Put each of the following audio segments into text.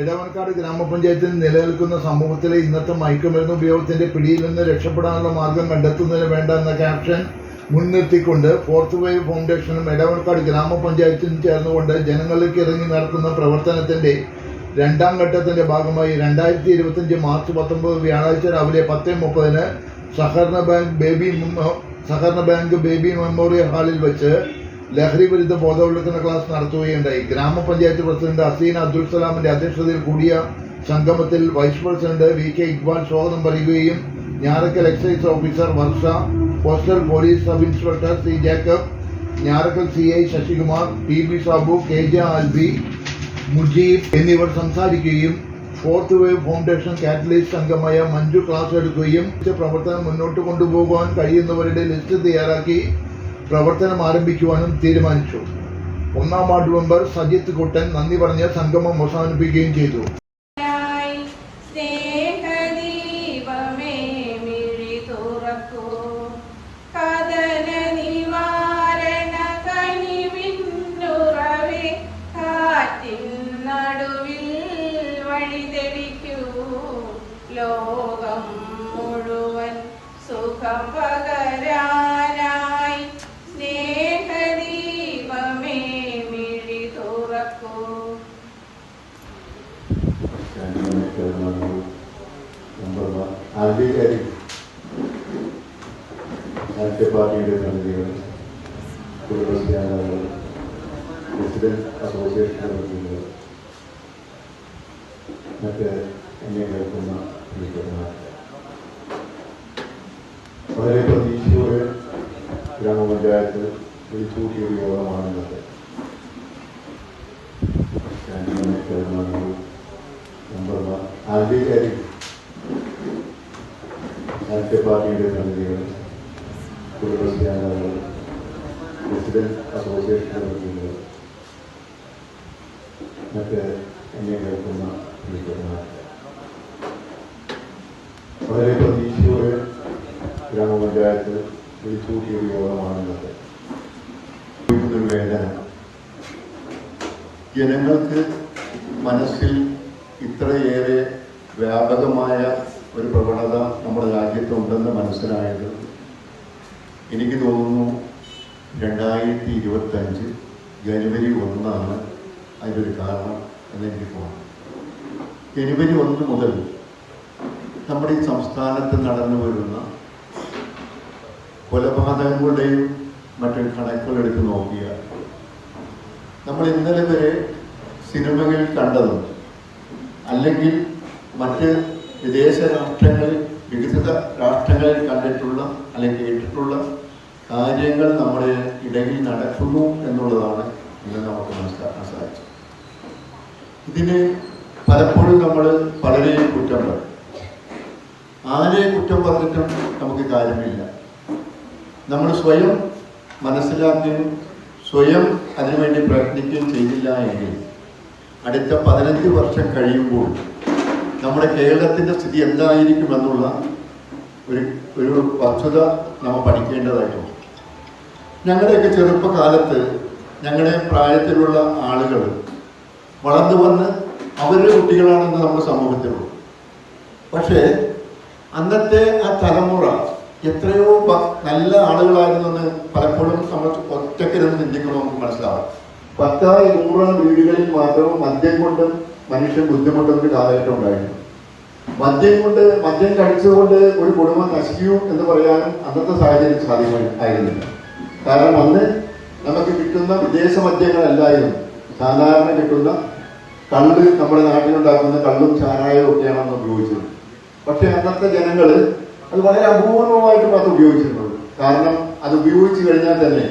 എടവനക്കാട് ഗ്രാമപഞ്ചായത്തിൽ നിലനിൽക്കുന്ന സമൂഹത്തിലെ ഇന്നത്തെ മയക്കുമരുന്ന് ഉപയോഗത്തിന്റെ പിടിയിൽ നിന്ന് രക്ഷപ്പെടാനുള്ള മാർഗം കണ്ടെത്തുന്നതിന് വേണ്ട എന്ന ക്യാപ്ഷൻ മുൻനിർത്തിക്കൊണ്ട് ഫോർത്ത് വേവ് ഫൗണ്ടേഷനും എടവനക്കാട് ഗ്രാമപഞ്ചായത്തിനും ചേർന്നുകൊണ്ട് ജനങ്ങളിലേക്ക് ഇറങ്ങി നടത്തുന്ന പ്രവർത്തനത്തിന്റെ രണ്ടാം ഘട്ടത്തിന്റെ ഭാഗമായി 2025 മാർച്ച് 19 വ്യാഴാഴ്ച രാവിലെ 10:30 സഹകരണ ബാങ്ക് ബേബി മെമ്മോറിയൽ ഹാളിൽ വെച്ച് ലഹരി വിരുദ്ധ ബോധവൽക്കരണ ക്ലാസ് നടത്തുകയുണ്ടായി. ഗ്രാമപഞ്ചായത്ത് പ്രസിഡന്റ് ഹസീന അബ്ദുൽ സലാമിന്റെ അധ്യക്ഷതയിൽ കൂടിയ സംഗമത്തിൽ വൈസ് പ്രസിഡന്റ് VK ഇക്ബാൽ സ്വാഗതം പറയുകയും Njarakkal excise officer Varsha, coastal police sub inspector C Jacob, Njarakkal CI Sasikumar, TB Sabu, KJ Albi, Mujeeb എന്നിവർ സംസാരിക്കുകയും ഫോർത്ത് വേവ് ഫൗണ്ടേഷൻ കാറ്റലിസ്റ്റ് അംഗമായ മഞ്ജു ക്ലാസ് എടുക്കുകയും പ്രവർത്തനം മുന്നോട്ട് കൊണ്ടുപോകുവാൻ കഴിയുന്നവരുടെ ലിസ്റ്റ് തയ്യാറാക്കി പ്രവർത്തനം ആരംഭിക്കുവാനും തീരുമാനിച്ചു. 1ാം വാർഡ് മെമ്പർ സജിത്ത് കുട്ടൻ നന്ദി പറഞ്ഞ് സംഗമം അവസാനിപ്പിക്കുകയും ചെയ്തു. ലോകം മുഴുവൻ സുഖം പകരാനായി സ്നേഹദീപമേ മിഴി തുറക്കൂ. രാഷ്ട്രീയ പാർട്ടിയുടെ പ്രതിനിധികൾ, പ്രസിഡന്റ് അസോസിയേഷൻ പ്രതിനിധികൾ, മറ്റ് എന്നെ കേൾക്കുന്ന വളരെ പ്രതീക്ഷയോടെ ഗ്രാമപഞ്ചായത്ത് വിളിച്ചുകൂട്ടിയ ഒരു യോഗമാണ് ഇന്നത്തെ. രാഷ്ട്രീയ പാർട്ടിയുടെ പ്രതിനിധികൾ, പ്രസിഡന്റ് അസോസിയേഷൻ പ്രതിനിധികൾ, മറ്റ് എന്നെ കേൾക്കുന്ന വളരെ പ്രതീക്ഷയോടെ ഗ്രാമപഞ്ചായത്ത് വിളിച്ചുകൂട്ടിയ ഒരു യോഗമാണ് ഇന്നത്തെ. ഒരു വേദന ജനങ്ങൾക്ക് മനസ്സിൽ ഇത്രയേറെ വ്യാപകമായ ഒരു പ്രവണത നമ്മുടെ രാജ്യത്തുണ്ടെന്ന് മനസ്സിലായത് എനിക്ക് തോന്നുന്നു 2025 ജനുവരി 1 അതിനൊരു കാരണം എന്നെനിക്ക് തോന്നുന്നു. ജനുവരി 1 മുതൽ നമ്മുടെ ഈ സംസ്ഥാനത്ത് നടന്നു വരുന്ന കൊലപാതകങ്ങളുടെയും മറ്റു കണക്കുകളെടുത്ത് നോക്കിയാൽ നമ്മൾ ഇന്നലെ വരെ സിനിമകളിൽ കണ്ടതും അല്ലെങ്കിൽ മറ്റ് വിദേശ രാഷ്ട്രങ്ങളിൽ, വികസിത രാഷ്ട്രങ്ങളിൽ കണ്ടിട്ടുള്ള അല്ലെങ്കിൽ കേട്ടിട്ടുള്ള കാര്യങ്ങൾ നമ്മുടെ ഇടയിൽ നടക്കുന്നു എന്നുള്ളതാണ് ഇന്ന് നമുക്ക് മനസ്സിലാക്കാൻ സാധിച്ചത്. ഇതിന് പലപ്പോഴും നമ്മൾ പലരെയും കുറ്റം പറയും. ആരെ കുറ്റം പറഞ്ഞിട്ടും നമുക്ക് കാര്യമില്ല. നമ്മൾ സ്വയം മനസ്സിലാക്കുകയും സ്വയം അതിനുവേണ്ടി പ്രയത്നിക്കുകയും ചെയ്തില്ല എങ്കിൽ അടുത്ത 15 വർഷം കഴിയുമ്പോൾ നമ്മുടെ കേരളത്തിൻ്റെ സ്ഥിതി എന്തായിരിക്കുമെന്നുള്ള ഒരു വസ്തുത നമ്മൾ പഠിക്കേണ്ടതായിട്ടുണ്ട്. ഞങ്ങളുടെയൊക്കെ ചെറുപ്പകാലത്ത് ഞങ്ങളുടെ പ്രായത്തിലുള്ള ആളുകൾ വളർന്നു വന്ന് അവരുടെ കുട്ടികളാണെന്ന് നമ്മുടെ സമൂഹത്തിലുള്ളൂ. പക്ഷേ അന്നത്തെ ആ തലമുറ എത്രയോ നല്ല ആളുകളായിരുന്നെന്ന് പലപ്പോഴും നമ്മൾ ഒറ്റക്കിരുന്ന് ചിന്തിക്കുമ്പോൾ നമുക്ക് മനസ്സിലാവും. 10-100 വീടുകളിൽ മാത്രം മദ്യം കൊണ്ട് മനുഷ്യൻ ബുദ്ധിമുട്ടുന്ന കാലഘട്ടം ഉണ്ടായിരുന്നു. മദ്യം കഴിച്ചുകൊണ്ട് ഒരു കുടുംബം നശിക്കൂ എന്ന് പറയാനും അന്നത്തെ സാഹചര്യം സാധ്യമായിരുന്നില്ല. കാരണം അന്ന് നമുക്ക് കിട്ടുന്ന വിദേശ മദ്യങ്ങളല്ലായിരുന്നു, സാധാരണ കിട്ടുന്ന കള്ള്, നമ്മുടെ നാട്ടിലുണ്ടാക്കുന്ന കള്ളും ചാരായവും ഒക്കെയാണ് അന്ന് ഉപയോഗിച്ചത്. പക്ഷെ അന്നത്തെ ജനങ്ങൾ അത് വളരെ അപൂർവമായിട്ട് മാത്രം ഉപയോഗിച്ചിട്ടുള്ളൂ. കാരണം അത് ഉപയോഗിച്ചു കഴിഞ്ഞാൽ തന്നെ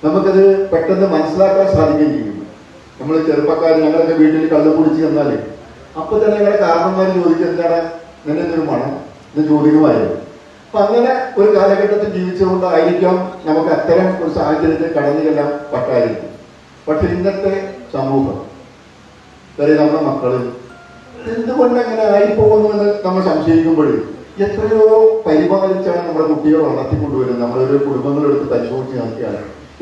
നമുക്കത് പെട്ടെന്ന് മനസ്സിലാക്കാൻ സാധിക്കുകയും ചെയ്യും. നമ്മൾ ചെറുപ്പക്കാർ ഞങ്ങളൊക്കെ വീട്ടിൽ കള്ള് കുടിച്ച് ചെന്നാൽ അപ്പൊ തന്നെ ഞങ്ങളുടെ കാരണന്മാർ ചോദിക്കുക, എന്താണ് നിന്നൊരു മണം എന്ന് ചോദിക്കുമായിരുന്നു. അപ്പൊ അങ്ങനെ ഒരു കാലഘട്ടത്തിൽ ജീവിച്ചുകൊണ്ടായിരിക്കാം നമുക്ക് അത്തരം ഒരു സാഹചര്യത്തിൽ കടന്നു ചെല്ലാൻ പറ്റാതിരിക്കും. പക്ഷെ ഇന്നത്തെ സമൂഹം, നമ്മുടെ മക്കള് എന്തുകൊണ്ട് അങ്ങനെ ആയിപ്പോകുന്നുവെന്ന് നമ്മൾ സംശയിക്കുമ്പോൾ എത്രയോ പരിപാലിച്ചാണ് നമ്മുടെ കുട്ടികളെ വളർത്തിക്കൊണ്ടുവരുന്നത്. നമ്മളൊരു കുടുംബങ്ങളെടുത്ത് പരിശോധിച്ച് നോക്കിയാൽ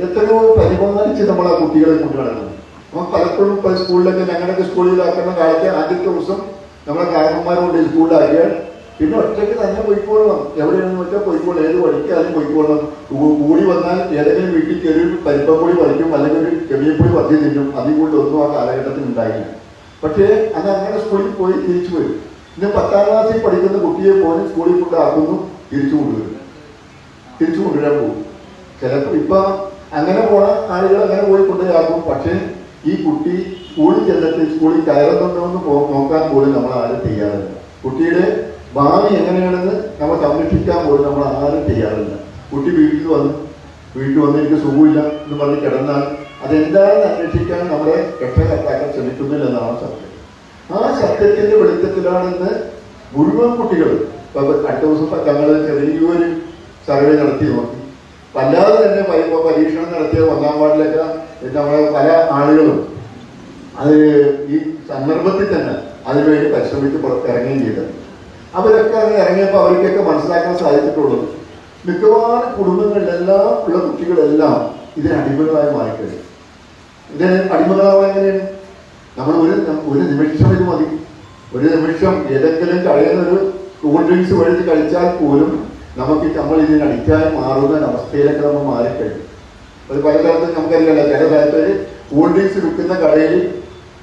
എത്രയോ പരിപാലിച്ച് നമ്മൾ ആ കുട്ടികളെ കൊണ്ടുനടക്കുന്നു. അപ്പം പലപ്പോഴും സ്കൂളിലൊക്കെ ഞങ്ങളുടെയൊക്കെ സ്കൂളിലാക്കുന്ന കാലത്ത് ആദ്യത്തെ ദിവസം നമ്മളെ കാരണന്മാരുണ്ട് സ്കൂളിലാക്കിയാൽ പിന്നെ ഒറ്റയ്ക്ക് തന്നെ പോയിക്കോളണം. എവിടെയാണെന്ന് വെച്ചാൽ പോയിക്കോളണം, ഏത് പഠിക്കാനും പോയിക്കോളണം. കൂടി വന്നാൽ ഏതെങ്കിലും വീട്ടിൽ കയറി ഒരു പരിപ്പപ്പൊടി പറിക്കും, അല്ലെങ്കിൽ ഒരു കെമിയപ്പൊടി പറിച്ച് തിന്നും. അതിൽ കൂടുതൽ ഒന്നും ആ കാലഘട്ടത്തിൽ ഉണ്ടായില്ല. പക്ഷേ അത് അങ്ങനെ സ്കൂളിൽ പോയി തിരിച്ചു വരും. ഇന്ന് 10ാം ക്ലാസ്സിൽ പഠിക്കുന്ന കുട്ടിയെ പോലും സ്കൂളിൽ കൊണ്ടാക്കുന്നു, തിരിച്ചു കൊണ്ടുവരാൻ പോകും. ചിലപ്പോൾ ഇപ്പം അങ്ങനെ പോണ ആളുകൾ അങ്ങനെ പോയി കൊണ്ടുപോയാക്കും. പക്ഷേ ഈ കുട്ടി സ്കൂളിൽ ചെന്നിട്ട് സ്കൂളിൽ കയറുന്നുണ്ടോ എന്ന് നോക്കാൻ പോലും നമ്മൾ ആരും തയ്യാറില്ല. കുട്ടിയുടെ ഭാവി എങ്ങനെയാണെന്ന് നമ്മൾ സംരക്ഷിക്കാൻ പോലും നമ്മൾ ആരും തയ്യാറില്ല. കുട്ടി വീട്ടിൽ വന്ന് എനിക്ക് സുഖമില്ല എന്ന് പറഞ്ഞ് കിടന്നാൽ അതെന്താണെന്ന് അന്വേഷിക്കാൻ നമ്മുടെ രക്ഷകർത്താക്കൾ ശ്രമിക്കുന്നില്ല എന്നാണ് സത്യം. ആ സത്യത്തിന്റെ വെളിച്ചത്തിലാണ് ഇന്ന് മുഴുവൻ കുട്ടികൾ. അടുത്ത ദിവസം ഞങ്ങൾ ചെറിയൊരു സർവേ നടത്തി നോക്കി. അല്ലാതെ തന്നെ പരീക്ഷണം നടത്തിയ 1ാം വാർഡിലൊക്കെ നമ്മളെ പല ആളുകളും അത് ഈ സന്ദർഭത്തിൽ തന്നെ അതിനുവേണ്ടി പരിശ്രമിച്ച് ഇറങ്ങുകയും ചെയ്തത്. അവരൊക്കെ അങ്ങനെ ഇറങ്ങിയപ്പോൾ അവർക്കൊക്കെ മനസ്സിലാക്കാൻ സാധിച്ചിട്ടുള്ളത് മിക്കവാറും കുടുംബങ്ങളിലെല്ലാം ഉള്ള കുട്ടികളെല്ലാം ഇതിന് അടിമകളായി മാറിക്കഴിഞ്ഞു. ഇതിന് അടിമകളാവാൻ എങ്ങനെയാണ്? നമ്മൾ ഒരു നിമിഷം ഇത് മതി. ഒരു നിമിഷം ഏതെങ്കിലും കഴിയുന്നൊരു കൂൾ ഡ്രിങ്ക്സ് വഴി കഴിച്ചാൽ പോലും നമ്മൾ ഇതിന് അഡിക്റ്റായി മാറുന്ന അവസ്ഥയിലൊക്കെ നമ്മൾ മാറിക്കഴിഞ്ഞു. അത് പല സ്ഥലത്തും നമുക്കറിയാലോ, ചില സ്ഥലത്ത് കൂൾ ഡ്രിങ്ക്സ് വിൽക്കുന്ന കടയിൽ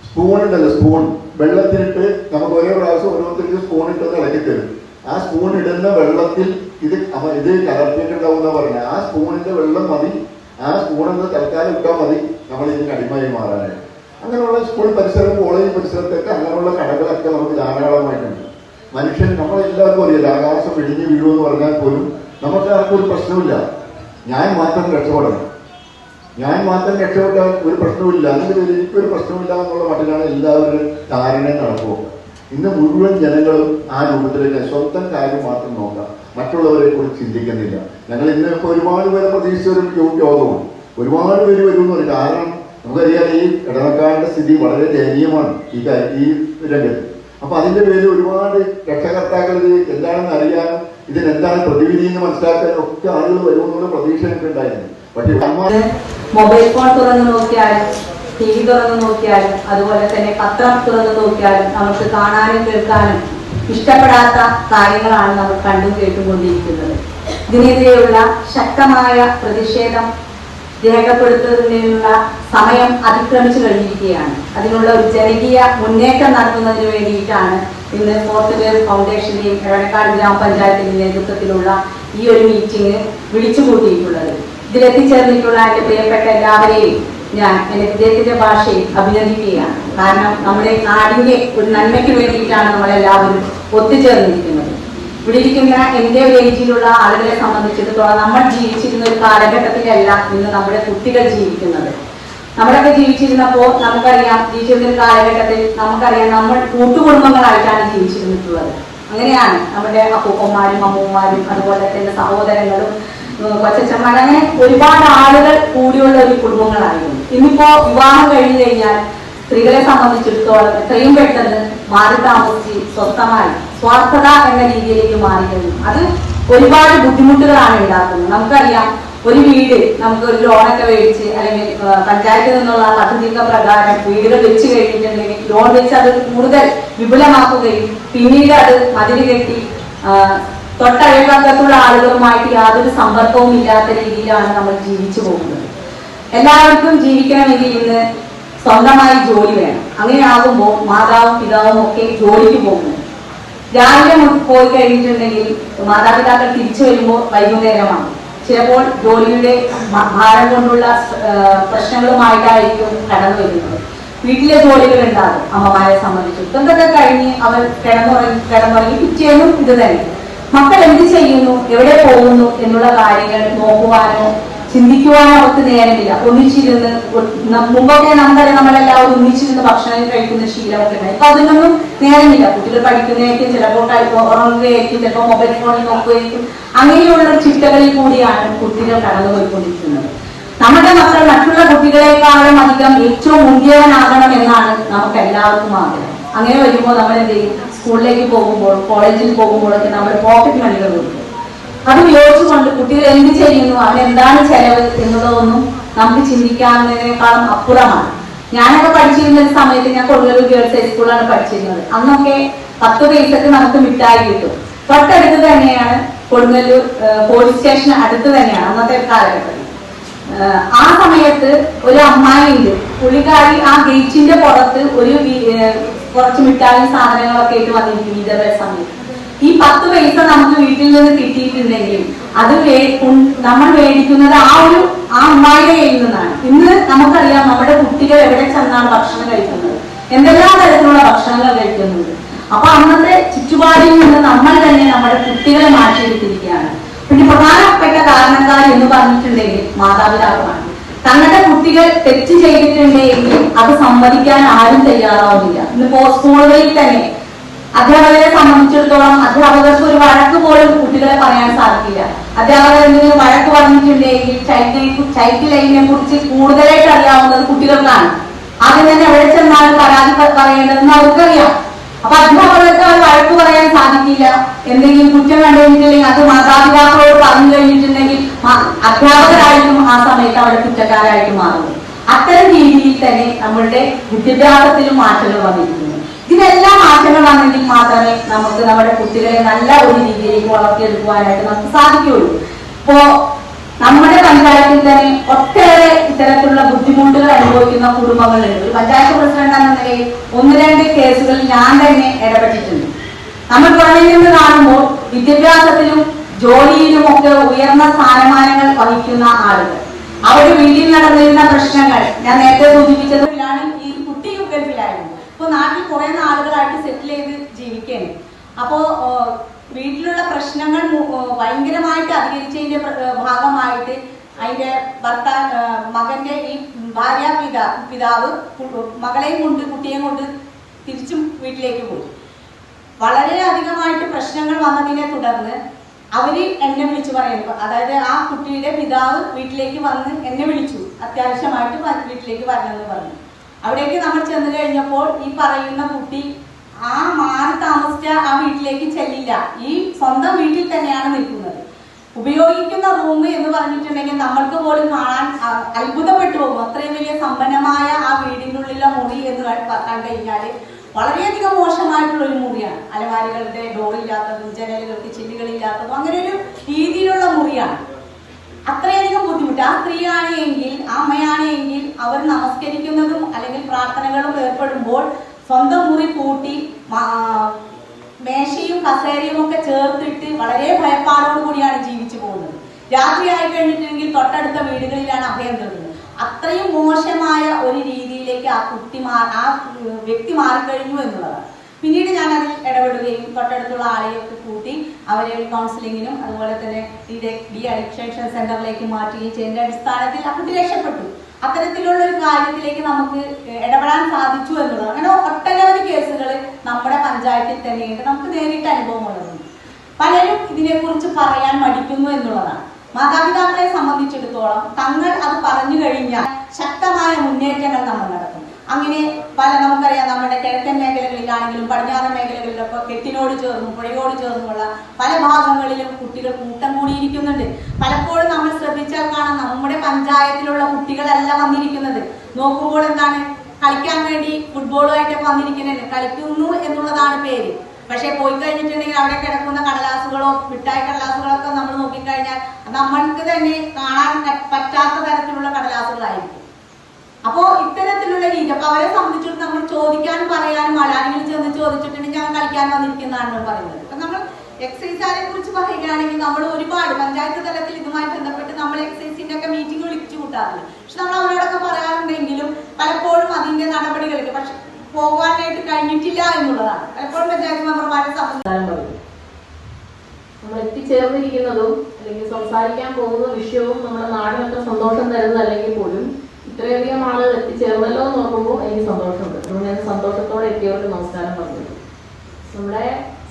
സ്പൂൺ ഉണ്ടല്ലോ, സ്പൂൺ വെള്ളത്തിലിട്ട് നമുക്ക് ഓരോ പ്രാവശ്യം ഓരോരുത്തർക്ക് സ്പൂൺ ഇട്ടൊന്ന് ഇളക്കി തരും. ആ സ്പൂൺ ഇടുന്ന വെള്ളത്തിൽ ഇത് കലർത്തിയിട്ടുണ്ടാവുന്ന പറഞ്ഞത്. ആ സ്പൂണിന്റെ വെള്ളം മതി, ആ സ്പൂണെന്ന് തൽക്കാലം ഇട്ടാൽ മതി നമ്മൾ ഇതിന് അടിമയായി മാറാനായിട്ട്. അങ്ങനെയുള്ള സ്കൂൾ പരിസരം, കോളേജ് പരിസരത്തൊക്കെ അങ്ങനെയുള്ള കടകളൊക്കെ നമുക്ക് ധാരാളമായിട്ടുണ്ട്. മനുഷ്യൻ നമ്മളെല്ലാവർക്കും അറിയില്ല, ആകാശം വെടിഞ്ഞ് വീഴുമെന്ന് പറഞ്ഞാൽ പോലും നമുക്ക് ആർക്കും ഒരു പ്രശ്നമില്ല. ഞാൻ മാത്രം രക്ഷപ്പെടണം, ഞാൻ മാത്രം രക്ഷപ്പെട്ടാൽ ഒരു പ്രശ്നമില്ല, അതിൻ്റെ പേരിൽ എനിക്കൊരു പ്രശ്നമില്ല എന്നുള്ള മട്ടിലാണ് എല്ലാവരും ധാരണയും നടക്കുക. ഇന്ന് മുഴുവൻ ജനങ്ങളും ആ രൂപത്തിലേക്ക് സ്വന്തം കാര്യം മാത്രം നോക്കാം, മറ്റുള്ളവരെ കുറിച്ച് ചിന്തിക്കുന്നില്ല. ഞങ്ങൾ ഇന്ന് ഇപ്പോൾ ഒരുപാട് പേരെ പ്രതീക്ഷിച്ച ഒരു യോഗമാണ്. ഒരുപാട് പേര് വരുമെന്ന് പറയും. കാരണം നമുക്കറിയാം ഈ ഇടവക്കാരുടെ സ്ഥിതി വളരെ ദയനീയമാണ് ഈ രംഗത്ത്. അപ്പൊ അതിന്റെ പേരിൽ ഒരുപാട് രക്ഷകർത്താക്കൾ ഇത് എന്താണെന്ന് അറിയാനും ഇതിനെന്താണ് പ്രതിവിധി എന്ന് മനസ്സിലാക്കാനും ഒക്കെ ആളുകൾ വരുമെന്നുള്ള പ്രതീക്ഷ എനിക്ക് ഉണ്ടായിരുന്നു. പക്ഷേ മൊബൈൽ ഫോൺ തുറന്നു നോക്കിയാലും TV തുറന്നു നോക്കിയാലും അതുപോലെ തന്നെ പത്രം തുറന്നു നോക്കിയാലും നമുക്ക് കാണാനും കേൾക്കാനും ഇഷ്ടപ്പെടാത്ത കാര്യങ്ങളാണ് നമ്മൾ കണ്ടും കേട്ടുകൊണ്ടിരിക്കുന്നത്. ഇതിനെതിരെയുള്ള ശക്തമായ പ്രതിഷേധം രേഖപ്പെടുത്തുന്നതിനുള്ള സമയം അതിക്രമിച്ചു കഴിഞ്ഞിരിക്കുകയാണ്. അതിനുള്ള ഒരു ജനകീയ മുന്നേറ്റം നടത്തുന്നതിന് വേണ്ടിയിട്ടാണ് ഇന്ന് ഫോർത്ത് വേവ് ഫൗണ്ടേഷന്റെയും എടവനക്കാട് ഗ്രാമപഞ്ചായത്തിന്റെ നേതൃത്വത്തിലുള്ള ഈ ഒരു മീറ്റിംഗ് വിളിച്ചുകൂട്ടിയിട്ടുള്ളത്. ഇതിലെത്തിച്ചേർന്നിട്ടുള്ള എന്റെ പ്രിയപ്പെട്ട എല്ലാവരെയും ഞാൻ എന്റെ വിദേശത്തിന്റെ ഭാഷയിൽ അഭിനന്ദിക്കുകയാണ്. കാരണം നമ്മുടെ നാടിന്റെ ഒരു നന്മയ്ക്ക് വേണ്ടിയിട്ടാണ് നമ്മളെല്ലാവരും ഒത്തുചേർന്നിരിക്കുന്നത്. ഇവിടെ ഇരിക്കുന്ന എന്റെ ഒരു ഏജിലുള്ള ആളുകളെ സംബന്ധിച്ചിടത്തോളം നമ്മൾ ജീവിച്ചിരുന്ന ഒരു കാലഘട്ടത്തിലല്ല ഇന്ന് നമ്മുടെ കുട്ടികൾ ജീവിക്കുന്നത്. നമ്മളൊക്കെ ജീവിച്ചിരുന്നപ്പോൾ നമുക്കറിയാം, ജീവിച്ചിരുന്ന ഒരു കാലഘട്ടത്തിൽ നമുക്കറിയാം നമ്മൾ കൂട്ടുകുടുംബങ്ങളായിട്ടാണ് ജീവിച്ചിരുന്നിട്ടുള്ളത്. അങ്ങനെയാണ് നമ്മുടെ അപ്പൂപ്പന്മാരും അമ്മൂമാരും അതുപോലെ തന്നെ സഹോദരങ്ങളും കൊച്ചച്ചന്മാർ, അങ്ങനെ ഒരുപാട് ആളുകൾ കൂടിയുള്ള ഒരു കുടുംബങ്ങളായിരുന്നു. ഇന്നിപ്പോ വിവാഹം കഴിഞ്ഞു കഴിഞ്ഞാൽ സ്ത്രീകളെ സംബന്ധിച്ചിടത്തോളം എത്രയും പെട്ടെന്ന് മാറി താമസിച്ച് സ്വസ്ഥമായി സ്വാർത്ഥത എന്ന രീതിയിലേക്ക് മാറിക്കഴിഞ്ഞു. അത് ഒരുപാട് ബുദ്ധിമുട്ടുകളാണ് ഉണ്ടാക്കുന്നത്. നമുക്കറിയാം, ഒരു വീട് നമുക്ക് ഒരു ലോണൊക്കെ മേടിച്ച് അല്ലെങ്കിൽ പഞ്ചായത്തിൽ നിന്നുള്ള പദ്ധതിക പ്രകാരം വീടുകൾ വെച്ച് കഴിഞ്ഞിട്ടുണ്ടെങ്കിൽ ലോൺ വെച്ച് അത് കൂടുതൽ വിപുലമാക്കുകയും പിന്നീട് അത് മതില് കെട്ടി തൊട്ടയൽപക്കത്തുള്ള ആളുകളുമായിട്ട് യാതൊരു സമ്പർക്കവും ഇല്ലാത്ത രീതിയിലാണ് നമ്മൾ ജീവിച്ചു പോകുന്നത്. എല്ലാവർക്കും ജീവിക്കണമെങ്കിൽ ഇന്ന് സ്വന്തമായി ജോലി വേണം. അങ്ങനെയാകുമ്പോൾ മാതാവും പിതാവും ഒക്കെ ജോലിക്ക് പോകുന്നു. രാവിലെ പോയി കഴിഞ്ഞിട്ടുണ്ടെങ്കിൽ മാതാപിതാക്കൾ തിരിച്ചു വരുമ്പോൾ വൈകുന്നേരമാണ്. ചിലപ്പോൾ ജോലിയുടെ ഭാരം കൊണ്ടുള്ള പ്രശ്നങ്ങളുമായിട്ടായിരിക്കും കടന്നു വരുന്നത്. വീട്ടിലെ ജോലികൾ ഉണ്ടാകും അമ്മമാരെ സംബന്ധിച്ച്. ഇതൊക്കെ കഴിഞ്ഞ് അവർ കിടന്നുറങ്ങി പിറ്റേന്നും ഇത് തന്നെ. മക്കൾ എന്ത് ചെയ്യുന്നു, എവിടെ പോകുന്നു എന്നുള്ള കാര്യങ്ങൾ നോക്കുവാനോ ചിന്തിക്കുവാനോ അവർക്ക് നേരമില്ല. ഒന്നിച്ചിരുന്ന് മുമ്പൊക്കെ നമുക്കറിയാം, നമ്മളെല്ലാവരും ഒന്നിച്ചിരുന്ന് ഭക്ഷണം കഴിക്കുന്ന ശീലമൊക്കെ ഉണ്ടായി. അപ്പൊ അതിനൊന്നും നേരമില്ല. കുട്ടികൾ പഠിക്കുന്നതായിരിക്കും, ചിലപ്പോൾ ഉറങ്ങുകയായിരിക്കും, ചിലപ്പോൾ മൊബൈൽ ഫോണിൽ നോക്കുകയായിരിക്കും. അങ്ങനെയുള്ള ചിട്ടകളിൽ കൂടിയാണ് കുട്ടികൾ കടന്നുപോയിക്കൊണ്ടിരിക്കുന്നത്. നമ്മുടെ മക്കൾ മറ്റുള്ള കുട്ടികളെക്കാളും അധികം ഏറ്റവും മുന്തിയവനാകണം എന്നാണ് നമുക്ക് എല്ലാവർക്കും ആഗ്രഹം. അങ്ങനെ വരുമ്പോൾ നമ്മൾ എന്ത് ചെയ്യും, സ്കൂളിലേക്ക് പോകുമ്പോൾ കോളേജിൽ പോകുമ്പോഴൊക്കെ നമ്മൾ പോക്കറ്റ് മണികൾ കൊടുക്കും. അത് ഉപയോഗിച്ചുകൊണ്ട് കുട്ടികൾ എന്ത് ചെയ്യുന്നു, അവൻ എന്താണ് ചെലവ് എന്നുള്ളതൊന്നും നമുക്ക് ചിന്തിക്കാവുന്നതിനേക്കാളും അപ്പുറമാണ്. ഞാനൊക്കെ പഠിച്ചിരുന്ന ഒരു സമയത്ത് ഞാൻ കൊടുങ്ങല്ലൂർ ഗേൾസ് ഹൈസ്കൂളാണ് പഠിച്ചിരുന്നത്. അന്നൊക്കെ 10 പൈസക്ക് നമുക്ക് മിഠായി കിട്ടും. തൊട്ടടുത്ത് തന്നെയാണ് കൊടുങ്ങല്ലൂർ പോലീസ് സ്റ്റേഷൻ, അടുത്ത് തന്നെയാണ് അന്നത്തെ കാലഘട്ടത്തിൽ. ആ സമയത്ത് ഒരു അമ്മായിയുണ്ട്, പുള്ളിക്കാരി ആ ഗേറ്റിന്റെ പുറത്ത് ഒരു കുറച്ച് മിഠായി സാധനങ്ങളൊക്കെ ആയിട്ട് വന്നിരിക്കും. ഇതേ സമയത്ത് ഈ 10 പൈസ നമുക്ക് വീട്ടിൽ നിന്ന് കിട്ടിയിട്ടുണ്ടെങ്കിൽ അത് നമ്മൾ മേടിക്കുന്നത് ആ അമ്മായിയുടെ കയ്യിൽ നിന്നാണ്. ഇന്ന് നമുക്കറിയാം നമ്മുടെ കുട്ടികൾ എവിടെ ചെന്നാണ് ഭക്ഷണം കഴിക്കുന്നത്, എന്തെല്ലാം തരത്തിലുള്ള ഭക്ഷണങ്ങൾ കഴിക്കുന്നുണ്ട്. അപ്പൊ അന്നത്തെ ചുറ്റുപാടിൽ നിന്ന് നമ്മൾ തന്നെ നമ്മുടെ കുട്ടികളെ മാറ്റിയെടുത്തിരിക്കുകയാണ്. പിന്നെ പ്രധാനപ്പെട്ട കാരണക്കാർ എന്ന് പറഞ്ഞിട്ടുണ്ടെങ്കിൽ മാതാപിതാക്കളാണ്. തങ്ങളുടെ കുട്ടികൾ തെറ്റ് ചെയ്തിട്ടുണ്ടെങ്കിൽ അത് സമ്മതിക്കാൻ ആരും തയ്യാറാവുന്നില്ല. ഇന്നിപ്പോ സ്കൂളുകളിൽ തന്നെ അധ്യാപകരെ സംബന്ധിച്ചിടത്തോളം അധ്യാപകർക്ക് ഒരു വഴക്ക് പോലും കുട്ടികളെ പറയാൻ സാധിക്കില്ല. അധ്യാപകർ എന്തെങ്കിലും വഴക്ക് പറഞ്ഞിട്ടുണ്ടെങ്കിൽ ചൈൽഡ് ലൈനിനെ കുറിച്ച് കൂടുതലായിട്ട് അറിയാവുന്നത് കുട്ടികൾക്കാണ്. ആദ്യം തന്നെ എവിടെ ചെന്നാലും പരാതി പറയേണ്ടതെന്ന് അവർക്കറിയാം. അപ്പൊ അധ്യാപകർക്ക് അത് വഴക്ക് പറയാൻ സാധിക്കില്ല. എന്തെങ്കിലും കുറ്റം കണ്ടുകഴിഞ്ഞിട്ടുണ്ടെങ്കിൽ അത് മാതാപിതാക്കളോട് പറഞ്ഞു കഴിഞ്ഞിട്ടുണ്ടെങ്കിൽ അധ്യാപകരായിട്ടും ആ സമയത്ത് അവിടെ കുറ്റക്കാരായിട്ട് മാറുന്നു. അത്തരം രീതിയിൽ തന്നെ നമ്മളുടെ വിദ്യാഭ്യാസത്തിലും മാറ്റങ്ങൾ വന്നിരിക്കുന്നു. ഇതിനെല്ലാം മാറ്റങ്ങൾ വന്നെങ്കിൽ മാത്രമേ നമുക്ക് നമ്മുടെ കുട്ടികളെ നല്ല ഒരു രീതിയിലേക്ക് വളർത്തിയെടുക്കുവാനായിട്ട് നമുക്ക് സാധിക്കുകയുള്ളൂ. ഇപ്പോ നമ്മുടെ പഞ്ചായത്തിൽ തന്നെ ഒട്ടേറെ ഇത്തരത്തിലുള്ള ബുദ്ധിമുട്ടുകൾ അനുഭവിക്കുന്ന കുടുംബങ്ങളുണ്ട്. ഒരു പഞ്ചായത്ത് പ്രസിഡന്റ് എന്ന നിലയിൽ 1-2 കേസുകളിൽ ഞാൻ തന്നെ ഇടപെട്ടിട്ടുണ്ട്. നമ്മൾ പുറമേ നിന്ന് കാണുമ്പോൾ വിദ്യാഭ്യാസത്തിലും ജോലിയിലും ഒക്കെ ഉയർന്ന സ്ഥാനമാനങ്ങൾ വഹിക്കുന്ന ആളുകൾ, അവരുടെ വീട്ടിൽ നടന്നിരുന്ന പ്രശ്നങ്ങൾ ഞാൻ നേരത്തെ സൂചിപ്പിച്ചതിലാണ്. ഈ കുട്ടി ഗൾഫിലായിരുന്നു. ഇപ്പൊ നാട്ടിൽ കുറെ നാളുകളായിട്ട് സെറ്റിൽ ചെയ്ത് ജീവിക്കുകയാണ്. അപ്പോ വീട്ടിലുള്ള പ്രശ്നങ്ങൾ ഭയങ്കരമായിട്ട് അധികരിച്ചതിന്റെ ഭാഗമായിട്ട് അതിന്റെ മകന്റെ ഈ പിതാവ് മകളെയും കൊണ്ട് കുട്ടിയെയും കൊണ്ട് തിരിച്ചും വീട്ടിലേക്ക് പോയി. വളരെ അധികമായിട്ട് പ്രശ്നങ്ങൾ വന്നതിനെ തുടർന്ന് അവര് എന്നെ വിളിച്ചു പറയുന്നു. അതായത് ആ കുട്ടിയുടെ പിതാവ് വീട്ടിലേക്ക് വന്ന് എന്നെ വിളിച്ചു, അത്യാവശ്യമായിട്ട് വീട്ടിലേക്ക് വരണമെന്ന് പറഞ്ഞു. അവിടേക്ക് നമ്മൾ ചെന്ന് കഴിഞ്ഞപ്പോൾ ഈ പറയുന്ന കുട്ടി ആ മാറി താമസിച്ച ആ വീട്ടിലേക്ക് ചെല്ലില്ല. ഈ സ്വന്തം വീട്ടിൽ തന്നെയാണ് നിൽക്കുന്നത്. ഉപയോഗിക്കുന്ന റൂം എന്ന് പറഞ്ഞിട്ടുണ്ടെങ്കിൽ നമ്മൾക്ക് പോലും കാണാൻ അത്ഭുതപ്പെട്ടു പോകും. അത്രയും വലിയ സമ്പന്നമായ ആ വീടിൻ്റെ ഉള്ളിലെ മുറി എന്ന് കണ്ടു കഴിഞ്ഞാൽ വളരെയധികം മോശമായിട്ടുള്ള ഒരു മുറിയാണ്. അലമാരികളുടെ ഡോറില്ലാത്തതും ജനലുകൾക്ക് ചില്ലുകളില്ലാത്തതും അങ്ങനെ ഒരു രീതിയിലുള്ള മുറിയാണ്. അത്രയധികം ബുദ്ധിമുട്ട്. ആ സ്ത്രീയാണ് എങ്കിൽ, ആ അമ്മയാണ് എങ്കിൽ അവർ നമസ്കരിക്കുന്നതും അല്ലെങ്കിൽ പ്രാർത്ഥനകളും ഏർപ്പെടുമ്പോൾ സ്വന്തം മുറി പൂട്ടി മേശയും കസേരയും ഒക്കെ ചേർത്തിട്ട് വളരെ ഭയപ്പാടോടു കൂടിയാണ് ജീവിച്ചു പോകുന്നത്. രാത്രി ആയി കഴിഞ്ഞിട്ടുണ്ടെങ്കിൽ തൊട്ടടുത്ത വീടുകളിലാണ് അഭയം തേടുന്നത്. അത്രയും മോശമായ ഒരു രീതിയിലേക്ക് ആ വ്യക്തി മാറിക്കഴിഞ്ഞു എന്നുള്ളതാണ്. പിന്നീട് ഞാൻ അതിൽ ഇടപെടുകയും തൊട്ടടുത്തുള്ള ആളെയൊക്കെ കൂട്ടി അവരെ കൗൺസിലിങ്ങിനും അതുപോലെ തന്നെ ഡി അഡിക്ഷൻ സെന്ററിലേക്ക് മാറ്റുകയും ചെയ്യുന്ന അടിസ്ഥാനത്തിൽ ആ കുട്ടി രക്ഷപ്പെട്ടു. അത്തരത്തിലുള്ള ഒരു കാര്യത്തിലേക്ക് നമുക്ക് ഇടപെടാൻ സാധിച്ചു എന്നുള്ളത്. അങ്ങനെ ഒട്ടനവധി കേസുകൾ നമ്മുടെ പഞ്ചായത്തിൽ തന്നെയുണ്ട്. നമുക്ക് നേരിട്ട് അനുഭവമുള്ളതുണ്ട്. പലരും ഇതിനെക്കുറിച്ച് പറയാൻ മടിക്കുന്നു എന്നുള്ളതാണ്. മാതാപിതാക്കളെ സംബന്ധിച്ചിടത്തോളം തങ്ങൾ അത് പറഞ്ഞു കഴിഞ്ഞാൽ ശക്തമായ മുന്നേറ്റങ്ങൾ നമ്മൾ നടത്തും. അങ്ങനെ നമുക്കറിയാം, നമ്മുടെ കിഴക്കൻ മേഖലകളിലാണെങ്കിലും പടിഞ്ഞാറൻ മേഖലകളിലൊക്കെ കെട്ടിനോട് ചേർന്നും പുഴയോട് ചേർന്നുമുള്ള പല ഭാഗങ്ങളിലും കുട്ടികൾ കൂട്ടം കൂടിയിരിക്കുന്നുണ്ട്. പലപ്പോഴും നമ്മൾ ശ്രദ്ധിച്ചാൽ കാണാം, നമ്മുടെ പഞ്ചായത്തിലുള്ള കുട്ടികളല്ല വന്നിരിക്കുന്നത്. നോക്കുമ്പോൾ എന്താണ്, കളിക്കാൻ വേണ്ടി ഫുട്ബോളുമായിട്ടൊക്കെ വന്നിരിക്കുന്നുണ്ട്. കളിക്കുന്നു എന്നുള്ളതാണ് പേര്. പക്ഷെ പോയി കഴിഞ്ഞിട്ടുണ്ടെങ്കിൽ അവിടെ കിടക്കുന്ന കടലാസുകളോ മിഠായി കടലാസുകളോ ഒക്കെ നമ്മൾ നോക്കിക്കഴിഞ്ഞാൽ നമ്മൾക്ക് തന്നെ കാണാൻ പറ്റാത്ത തരത്തിലുള്ള കടലാസുകളായിരിക്കും. അപ്പോ ഇത്തരത്തിലുള്ള രീതി, അപ്പൊ അവരെ സംബന്ധിച്ചിടത്തോളം നമ്മൾ ചോദിക്കാനും പറയാനും ആരെങ്കിലും ചെന്ന് ചോദിച്ചിട്ടുണ്ടെങ്കിൽ ഞങ്ങൾ കളിക്കാൻ വന്നിരിക്കുന്നതാണ് പറയുന്നത്. അപ്പൊ നമ്മൾ എക്സൈസിനെ കുറിച്ച് പറയുകയാണെങ്കിൽ നമ്മൾ ഒരുപാട് പഞ്ചായത്ത് തലത്തിൽ ഇതുമായി ബന്ധപ്പെട്ട് നമ്മൾ എക്സൈസിന്റെ ഒക്കെ മീറ്റിംഗ് വിളിച്ചു കൂട്ടാറുണ്ട്. പക്ഷെ നമ്മൾ അവരോടൊക്കെ പറയാറുണ്ടെങ്കിലും പലപ്പോഴും അതിന്റെ നടപടികൾക്ക് പക്ഷെ പോകാനായിട്ട് കഴിഞ്ഞിട്ടില്ല എന്നുള്ളതാണ് പലപ്പോഴും പഞ്ചായത്ത് മെമ്പർമാരെ സംബന്ധിച്ച്. നമ്മൾ എത്തിച്ചേർന്നിരിക്കുന്നതും അല്ലെങ്കിൽ സംസാരിക്കാൻ പോകുന്ന വിഷയവും നമ്മുടെ നാടിനൊക്കെ സന്തോഷം തരുന്നതല്ലെങ്കിൽ പോലും ഇത്രയധികം ആളുകൾ എത്തിച്ചേർന്നല്ലോ എന്ന് നോക്കുമ്പോൾ എനിക്ക് സന്തോഷമുണ്ട്. അതുകൊണ്ട് ഞാൻ സന്തോഷത്തോടെ എത്തിയവർക്ക് നമസ്കാരം പറഞ്ഞു. നമ്മുടെ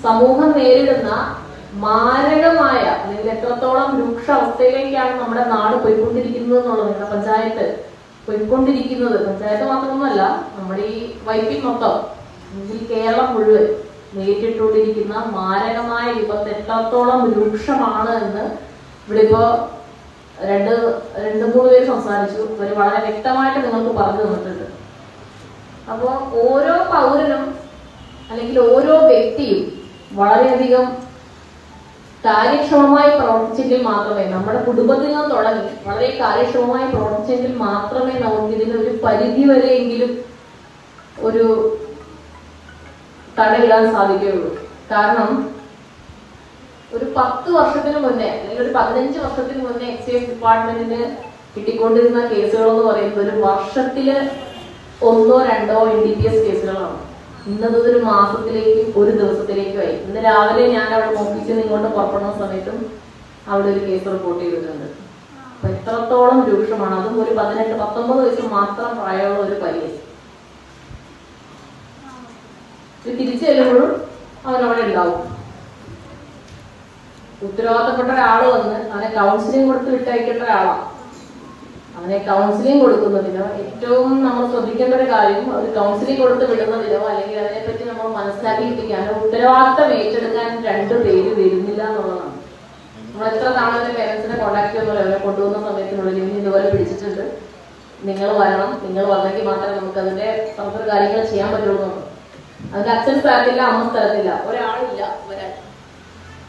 സമൂഹം നേരിടുന്ന മാരകമായ അല്ലെങ്കിൽ എത്രത്തോളം രൂക്ഷ അവസ്ഥയിലേക്കാണ് നമ്മുടെ നാട് പോയിക്കൊണ്ടിരിക്കുന്നത് എന്നുള്ളത്, നമ്മുടെ പഞ്ചായത്ത് പോയിക്കൊണ്ടിരിക്കുന്നത്, പഞ്ചായത്ത് മാത്രമൊന്നുമല്ല നമ്മുടെ ഈ വൈപ്പിൻ മൊത്തം അല്ലെങ്കിൽ കേരളം മുഴുവൻ നേരിട്ടുകൊണ്ടിരിക്കുന്ന മാരകമായ വിപത്ത് എത്രത്തോളം രൂക്ഷമാണ് എന്ന് ഇവിടെ ഇപ്പോ രണ്ട് മൂന്ന് പേര് സംസാരിച്ചു. അവർ വളരെ വ്യക്തമായിട്ട് നിങ്ങൾക്ക് പറഞ്ഞു തന്നിട്ടുണ്ട്. അപ്പോൾ ഓരോ പൗരനും അല്ലെങ്കിൽ ഓരോ വ്യക്തിയും വളരെയധികം കാര്യക്ഷമമായി പ്രവർത്തിച്ചെങ്കിൽ മാത്രമേ, നമ്മുടെ കുടുംബത്തിൽ നിന്ന് തുടങ്ങി വളരെ കാര്യക്ഷമമായി പ്രവർത്തിച്ചെങ്കിൽ മാത്രമേ നമുക്ക് ഇതിന് ഒരു പരിധി വരെയെങ്കിലും ഒരു തടയിടാൻ സാധിക്കുകയുള്ളൂ. കാരണം ഒരു 10 വർഷത്തിന് മുന്നേ അല്ലെങ്കിൽ ഒരു 15 വർഷത്തിന് മുന്നേ എക്സൈസ് ഡിപ്പാർട്ട്മെന്റിന് കിട്ടിക്കൊണ്ടിരുന്ന കേസുകൾ എന്ന് പറയുന്നത് ഒരു വർഷത്തില് 1 2 NDPS കേസുകളാണ്. ഇന്നതൊരു മാസത്തിലേക്കും ഒരു ദിവസത്തിലേക്കുമായി. ഇന്ന് രാവിലെ ഞാൻ അവിടെ ഓഫീസിൽ നിന്ന് ഇങ്ങോട്ട് പുറപ്പെടുന്ന സമയത്തും അവിടെ ഒരു കേസ് റിപ്പോർട്ട് ചെയ്തിട്ടുണ്ട്. അപ്പൊ എത്രത്തോളം രൂക്ഷമാണ്. അതും ഒരു 18-19 വയസ്സ് മാത്രം പ്രായമുള്ള ഒരു പയ്യൻ. തിരിച്ചു ചെല്ലുമ്പോഴും അവനവിടെ ഉണ്ടാവും. ഉത്തരവാദിത്തപ്പെട്ട ഒരാള് വന്ന് അവനെ കൗൺസിലിംഗ് കൊടുത്ത് വിട്ടയക്കേണ്ട ഒരാളാണ്. അവനെ കൗൺസിലിംഗ് കൊടുക്കുന്നതിനോ ഏറ്റവും നമ്മൾ ശ്രദ്ധിക്കേണ്ട ഒരു കാര്യം, ഒരു കൗൺസിലിംഗ് കൊടുത്ത് വിടുന്നതിനോ അല്ലെങ്കിൽ അതിനെപ്പറ്റി നമ്മൾ മനസ്സിലാക്കിയിരിക്കാനോ ഉത്തരവാദിത്തം ഏറ്റെടുക്കാൻ 2 പേര് വരുന്നില്ല എന്നുള്ളതാണ്. നമ്മൾ എത്ര തവണ ഒരു പേരൻസിനെ കോൺടാക്ട് ചെയ്യുമ്പോൾ അവരെ കൊണ്ടുപോകുന്ന സമയത്തിനുള്ളിൽ ഇനി ഇതുപോലെ പിടിച്ചിട്ടുണ്ട്, നിങ്ങൾ വരണം, നിങ്ങൾ വന്നെങ്കിൽ മാത്രമേ നമുക്ക് അതിന്റെ നമുക്കൊരു കാര്യങ്ങൾ ചെയ്യാൻ പറ്റുള്ളൂ. അതിന്റെ അച്ഛൻ സ്ഥലത്തില്ല, അമ്മ സ്ഥലത്തില്ല, ഒരാളില്ല വരാൻ.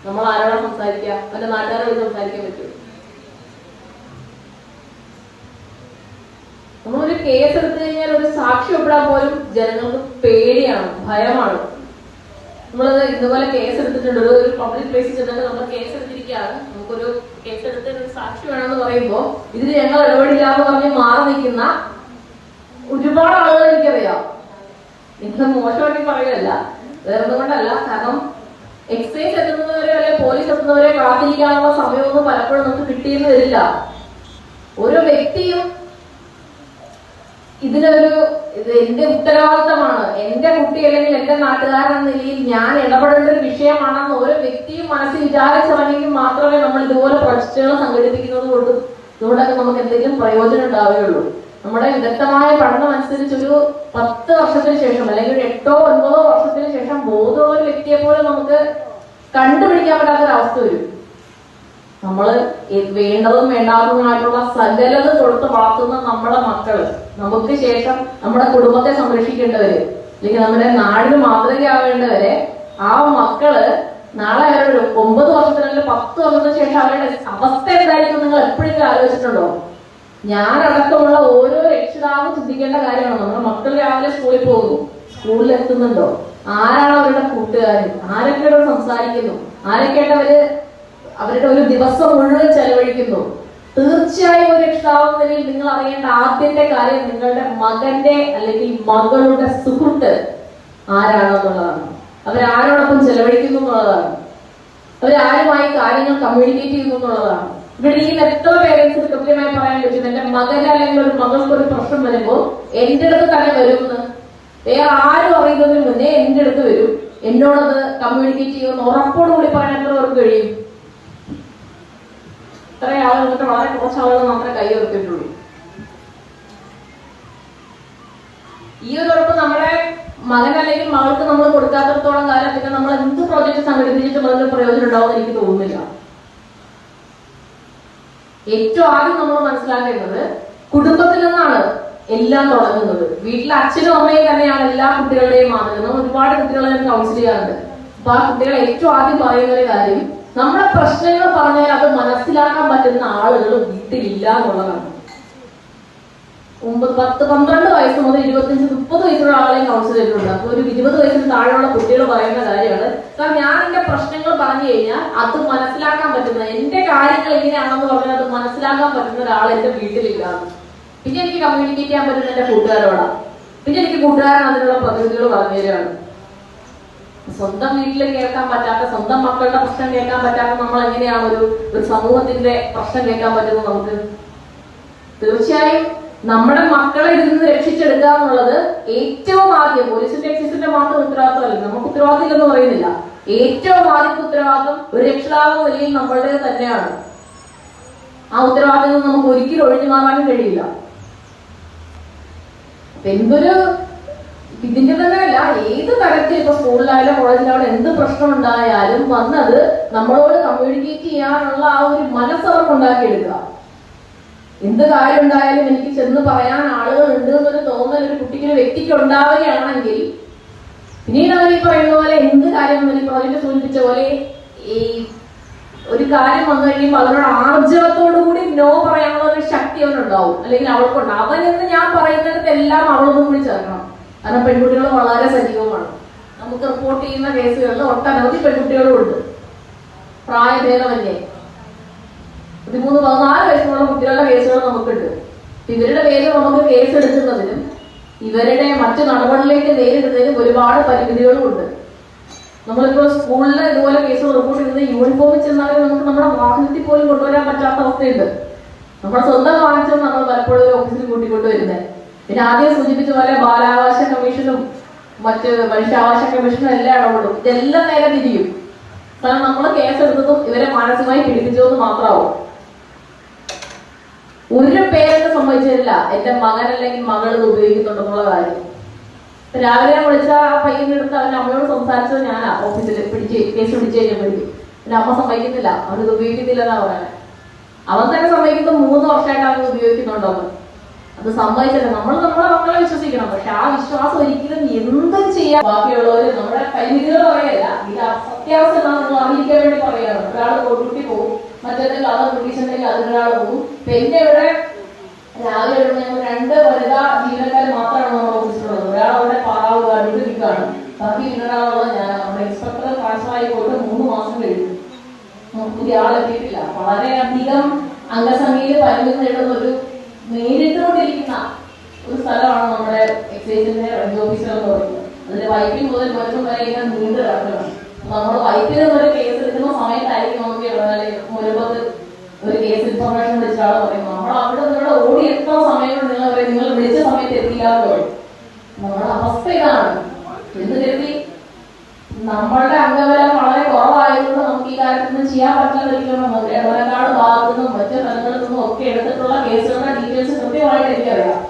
നമ്മൾ ആരോടാ സംസാരിക്കുക? അവന്റെ നാട്ടുകാരോട് സംസാരിക്കാൻ പറ്റും. നമ്മളൊരു കേസ് എടുത്തു കഴിഞ്ഞാൽ ഒരു സാക്ഷി ഒപ്പിടാൻ പോലും ജനങ്ങൾക്ക് പേടിയാണ്, ഭയമാണ്. നമ്മളത് ഇതുപോലെ കേസ് എടുത്തിട്ടുണ്ട്, ഒരു പബ്ലിക് പ്ലേസിൽ ചെന്നിട്ട് നമ്മൾ കേസ് എടുത്തിരിക്കുകയാണ്, നമുക്കൊരു കേസ് എടുത്ത് ഒരു സാക്ഷി വേണമെന്ന് പറയുമ്പോൾ ഇതിന് ഞങ്ങൾ ഇടപെടില്ല എന്ന് പറഞ്ഞ് മാറി നിൽക്കുന്ന ഒരുപാട് ആളുകൾ എനിക്കറിയാം. നിങ്ങൾ മോശമായിട്ട് പറയുകയല്ല, വേറൊന്നും കൊണ്ടല്ല. കാരണം എക്സൈസ് എത്തുന്നവരെ അല്ലെങ്കിൽ പോലീസ് എത്തുന്നവരെ കാത്തിരിക്കാനുള്ള സമയമൊന്നും പലപ്പോഴും നമുക്ക് കിട്ടിയെന്ന് വരില്ല. ഓരോ വ്യക്തിയും ഇത് എന്റെ ഉത്തരവാദിത്തമാണ്, എന്റെ കുട്ടി അല്ലെങ്കിൽ എന്റെ നാട്ടുകാരൻ എന്ന നിലയിൽ ഞാൻ ഇടപെടേണ്ട ഒരു വിഷയമാണെന്ന് ഓരോ വ്യക്തിയും മനസ്സിൽ വിചാരിച്ചിറങ്ങി മാത്രമേ നമ്മൾ ഇതുപോലെ പ്രൊജക്ടുകൾ സംഘടിപ്പിക്കുന്നത് ഇതുകൊണ്ടൊക്കെ നമുക്ക് എന്തെങ്കിലും പ്രയോജനം ഉണ്ടാവുകയുള്ളൂ. നമ്മുടെ വിദഗ്ധമായ പഠനം അനുസരിച്ച് ഒരു 10 വർഷത്തിന് ശേഷം അല്ലെങ്കിൽ 8 9 വർഷത്തിന് ശേഷം ബോധമുള്ള ഒരു വ്യക്തിയെ പോലെ നമുക്ക് കണ്ടുപിടിക്കാൻ പറ്റാത്തൊരവസ്ഥ വരും. നമ്മള് വേണ്ടതും വേണ്ടാത്തതുമായിട്ടുള്ള സകലത് കൊടുത്ത് വളർത്തുന്ന നമ്മുടെ മക്കള്, നമുക്ക് ശേഷം നമ്മുടെ കുടുംബത്തെ സംരക്ഷിക്കേണ്ടവര് അല്ലെങ്കിൽ നമ്മുടെ നാടിന് മാതൃകയാവേണ്ടവരെ, ആ മക്കള് നാളെ അവരുടെ 9 വർഷത്തിന് അല്ലെങ്കിൽ 10 വർഷത്തിന് ശേഷം അവരുടെ അവസ്ഥ എന്തായിരിക്കും നിങ്ങൾ എപ്പോഴെങ്കിലും ആലോചിച്ചിട്ടുണ്ടോ? ഞാനടക്കമുള്ള ഓരോ രക്ഷിതാവും ചിന്തിക്കേണ്ട കാര്യമാണ്. നമ്മുടെ മക്കൾ രാവിലെ സ്കൂളിൽ പോകുന്നു, സ്കൂളിൽ എത്തുന്നുണ്ടോ, ആരാണ് അവരുടെ കൂട്ടുകാരൻ, ആരൊക്കെയോട് സംസാരിക്കുന്നു, ആരൊക്കെയായിട്ട് അവരുടെ ഒരു ദിവസം മുഴുവൻ ചെലവഴിക്കുന്നു. തീർച്ചയായും ഒരു രക്ഷിതാവെന്ന നിലയിൽ നിങ്ങൾ അറിയേണ്ട ആദ്യത്തെ കാര്യം നിങ്ങളുടെ മകന്റെ അല്ലെങ്കിൽ മകളുടെ സുഹൃത്ത് ആരാണെന്നുള്ളതാണ്. അവരാരോടൊപ്പം ചെലവഴിക്കുന്നു എന്നുള്ളതാണ്. അവരാരുമായി കാര്യങ്ങൾ കമ്മ്യൂണിക്കേറ്റ് ചെയ്യുന്നു എന്നുള്ളതാണ്. ഇവിടെ ഈ എത്ര പേരൻസിന് കൃത്യമായി പറയാൻ പറ്റും, എന്റെ മകന് അല്ലെങ്കിൽ ഒരു മകൾക്ക് ഒരു പ്രശ്നം വരുമ്പോൾ എന്റെ അടുത്ത് തന്നെ വരുമെന്ന്. വേറെ ആരും അറിയുന്നതിന് മുന്നേ എന്റെ അടുത്ത് വരും, എന്നോടത് കമ്മ്യൂണിക്കേറ്റ് ചെയ്യുമെന്ന് ഉറപ്പോടുകൂടി പറയാൻ എത്ര പേർക്ക് കഴിയും? ഇത്രയും ആളുകൾക്ക് വളരെ കുറച്ച് ആളുകൾ മാത്രമേ കൈ ഉറപ്പിട്ടുള്ളൂ. ഈ ഒരു ഉറപ്പ് നമ്മുടെ മകൻ അല്ലെങ്കിൽ മകൾക്ക് നമ്മൾ കൊടുക്കാത്തടത്തോളം കാലം പിന്നെ നമ്മൾ എന്ത് പ്രോജക്ട് സംഘടിപ്പിച്ചിട്ടും അതിന്റെ പ്രയോജനം ഉണ്ടാവുമെന്ന് എനിക്ക് തോന്നുന്നില്ല. ഏറ്റവും ആദ്യം നമ്മൾ മനസ്സിലാക്കേണ്ടത് കുടുംബത്തിൽ നിന്നാണ് എല്ലാം തുടങ്ങുന്നത്. വീട്ടിലെ അച്ഛനും അമ്മയും തന്നെയാണ് എല്ലാ കുട്ടികളുടെയും മാതൃക. നമ്മൾ ഒരുപാട് കുട്ടികളെ ഞാൻ കൗൺസിൽ ചെയ്യാറുണ്ട്. അപ്പൊ ആ കുട്ടികൾ ഏറ്റവും ആദ്യം പറയുന്ന ഒരു കാര്യം, നമ്മുടെ പ്രശ്നങ്ങൾ പറഞ്ഞാൽ അത് മനസ്സിലാക്കാൻ പറ്റുന്ന ആളുകൾ വീട്ടിലില്ല എന്നുള്ളതാണ്. 10-12 വയസ്സ് മുതൽ 25-30 വയസ്സുള്ള ആളെയും കൗൺസിൽ ചെയ്തിട്ടുണ്ട്. അപ്പൊ ഒരു 20 വയസ്സിന് താഴെയുള്ള കുട്ടികൾ പറയുന്ന കാര്യമാണ്, കാരണം ഞാൻ എന്റെ പ്രശ്നങ്ങൾ പറഞ്ഞു കഴിഞ്ഞാൽ അത് മനസ്സിലാക്കാൻ പറ്റുന്ന, എന്റെ കാര്യങ്ങൾ എങ്ങനെയാണെന്ന് പറഞ്ഞാൽ അത് മനസ്സിലാക്കാൻ പറ്റുന്ന ഒരാൾ എന്റെ വീട്ടിലില്ല. പിന്നെ എനിക്ക് കമ്മ്യൂണിക്കേറ്റ് ചെയ്യാൻ പറ്റുന്ന എന്റെ കൂട്ടുകാരോടാണ്. പിന്നെ എനിക്ക് കൂട്ടുകാരൻ അതിനുള്ള പ്രതിവിധികൾ പറഞ്ഞു തരികയാണ്. സ്വന്തം വീട്ടിൽ കേൾക്കാൻ പറ്റാത്ത, സ്വന്തം മക്കളുടെ പ്രശ്നം കേൾക്കാൻ പറ്റാത്ത നമ്മൾ എങ്ങനെയാണ് ഒരു സമൂഹത്തിന്റെ പ്രശ്നം കേൾക്കാൻ പറ്റുന്നത്? നമുക്ക് തീർച്ചയായും നമ്മുടെ മക്കളെ ഇതിൽ നിന്ന് രക്ഷിച്ചെടുക്കുക എന്നുള്ളത് ഏറ്റവും ആദ്യം, പോലീസിന്റെ എക്സൈസിന്റെ മാത്രം ഉത്തരവാദിത്തമല്ല, നമുക്ക് ഉത്തരവാദിത്തം എന്ന് പറയുന്നില്ല, ഏറ്റവും ആദ്യത്തെ ഉത്തരവാദിത്തം ഒരു രക്ഷിതാവ് നിലയിൽ നമ്മളുടെ തന്നെയാണ്. ആ ഉത്തരവാദിത്തം നമുക്ക് ഒരിക്കലും ഒഴിഞ്ഞു മാറാനും കഴിയില്ല. ഇതിന്റെ തന്നെയല്ല, ഏത് തരത്തിൽ ഇപ്പൊ സ്കൂളിലായാലും കോളേജിലായാലും എന്ത് പ്രശ്നം ഉണ്ടായാലും വന്നത് നമ്മളോട് കമ്മ്യൂണിക്കേറ്റ് ചെയ്യാനുള്ള ആ ഒരു മനസ്സവർക്ക് ഉണ്ടാക്കിയെടുക്കുക. എന്ത് കാര്യം ഉണ്ടായാലും എനിക്ക് ചെന്ന് പറയാൻ ആളുകൾ ഉണ്ട് എന്നൊരു തോന്നൽ ഒരു കുട്ടിക്ക് ഒരു വ്യക്തിക്ക് ഉണ്ടാവുകയാണെങ്കിൽ പിന്നീട് അവർ ഈ പറയുന്ന പോലെ എന്ത് കാര്യം പ്രോജക്റ്റ് സൂചിപ്പിച്ച പോലെ ഈ ഒരു കാര്യം വന്നു കഴിയുമ്പോൾ അവരോട് ആർജവത്തോടു കൂടി നോ പറയാനുള്ള ഒരു ശക്തി അവനുണ്ടാവും, അല്ലെങ്കിൽ അവൾക്കുണ്ട്. അവനെന്ന് ഞാൻ പറയുന്നിടത്ത് എല്ലാം അവളൊന്നും കൂടി ചേർക്കണം. കാരണം പെൺകുട്ടികൾ വളരെ സജീവമാണ്. നമുക്ക് റിപ്പോർട്ട് ചെയ്യുന്ന കേസുകളിൽ ഒട്ടനവധി പെൺകുട്ടികളും ഉണ്ട്. പ്രായഭേദമല്ലേ, 13-14 വയസ്സുള്ള കുട്ടികളുടെ കേസുകൾ നമുക്കുണ്ട്. ഇവരുടെ പേരിൽ നമുക്ക് കേസ് എടുക്കുന്നതിനും ഇവരുടെ മറ്റു നടപടികളിലേക്ക് നേരിടുന്നതിനും ഒരുപാട് പരിമിതികളും ഉണ്ട്. നമ്മളിപ്പോ സ്കൂളിൽ ഇതുപോലെ കേസ് റിപ്പോർട്ട് ചെയ്യുന്നത് യൂണിഫോമിൽ ചെന്നാലും നമുക്ക് നമ്മുടെ വാഹനത്തിൽ പോലും കൊണ്ടുവരാൻ പറ്റാത്ത അവസ്ഥയുണ്ട്. നമ്മുടെ സ്വന്തം വാഹനം നമ്മൾ പലപ്പോഴും ഒരു ഓഫീസിൽ കൂട്ടിക്കൊണ്ടുവരുന്നത്. പിന്നെ ആദ്യം സൂചിപ്പിച്ച പോലെ ബാലാവകാശ കമ്മീഷനും മറ്റ് മനുഷ്യാവകാശ കമ്മീഷനും എല്ലാം ഇടപെടും. ഇതെല്ലാം നേരെ തിരിയും. കാരണം നമ്മൾ കേസെടുത്തതും ഇവരെ മാനസികമായി പീഡിപ്പിച്ചതെന്ന് മാത്രമാവും. ഒരു പേരൊക്കെ സംഭവിച്ചില്ല എന്റെ മകൻ അല്ലെങ്കിൽ മകൾ ഇത് ഉപയോഗിക്കുന്നുണ്ടെന്നുള്ള കാര്യം. രാവിലെ ഞാൻ വിളിച്ച ആ പയ്യന്റെ അടുത്ത് അവന്റെ അമ്മയോട് സംസാരിച്ചത് ഞാനാ. ഓഫീസിൽ കേസ് പിടിച്ചു കഴിഞ്ഞപ്പോഴേക്കും എന്റെ അമ്മ സമ്മതിക്കുന്നില്ല, അവനിത് ഉപയോഗിക്കുന്നില്ല എന്നാ പറയാൻ. അവൻ തന്നെ സമ്മതിക്കുന്നത് 3 വർഷമായിട്ട് അവൻ ഉപയോഗിക്കുന്നുണ്ടോന്ന്. അത് സമ്മതിച്ചില്ല. നമ്മളെ വിശ്വസിക്കണം. പക്ഷെ ആ വിശ്വാസം ഒരിക്കലും എന്തും ചെയ്യാൻ ബാക്കിയുള്ളവര് നമ്മുടെ പരിമിതികൾ പറയല്ല, ഇത് സത്യാവസ്ഥ നമ്മൾ അറിയിക്കാൻ വേണ്ടി പറയാണ്. ഒരാൾ കൊണ്ടുകൂട്ടി പോകും, മറ്റേതെങ്കിലും അതർ ബ്രിട്ടീഷുണ്ടെങ്കിൽ അതിനൊരാൾ പോകും. പിന്നെ ഇവിടെ രാവിലെ ഞങ്ങൾ 2 വനിതാ ജീവനക്കാർ മാത്രമാണ് നമ്മുടെ ഓഫീസിലുള്ളത്. ഒരാൾ അവിടെ പാറാവുക നിൽക്കുകയാണ്, ബാക്കി ഇന്നൊരാളുള്ളത് ഞാൻ. നമ്മുടെ ഇൻസ്പെക്ടർ ട്രാൻസ്ഫറായി പോയിട്ട് 3 മാസം കഴിഞ്ഞു, പുതിയ ആളെത്തിയിട്ടില്ല. വളരെയധികം അംഗസംഖ്യയിൽ പരിമിതി നേടുന്ന ഒരു നേരിട്ടുകൊണ്ടിരിക്കുന്ന ഒരു സ്ഥലമാണ് നമ്മുടെ എക്സൈസിന്റെ റേഞ്ച് ഓഫീസർ എന്ന് പറയുന്നത്. അതിന്റെ വൈപ്പിൽ മുതൽ മറ്റും വരെ ഇങ്ങനെ നീണ്ടു കിടക്കണം. നമ്മൾ വൈപ്പിൽ ഒരു കേസ് എടുക്കുന്ന സമയത്തായിരിക്കും നമുക്ക് മുൻപത്ത് ഒരു കേസ് ഇൻഫർമേഷൻ വിളിച്ച ആൾ പറയുന്നത്. നമ്മൾ അവിടെ നിങ്ങളുടെ ഓടി എത്ര സമയം കൊണ്ട് നിങ്ങൾ വിളിച്ച സമയത്ത് എത്തിയില്ല എന്ന് പറയും. നമ്മുടെ അവസ്ഥ ഇതാണ്. എന്ന് കരുതി നമ്മളുടെ അംഗബലം വളരെ കുറവായതുകൊണ്ട് നമുക്ക് ഈ കാര്യത്തിൽ ചെയ്യാൻ പറ്റില്ല. എടവനക്കാട് ഭാഗത്തു നിന്നും മറ്റു സ്ഥലങ്ങളിൽ നിന്നും ഒക്കെ എടുത്തിട്ടുള്ള കേസുകളുടെ ഡീറ്റെയിൽസ് കൃത്യമായിട്ട് എനിക്കറിയാം.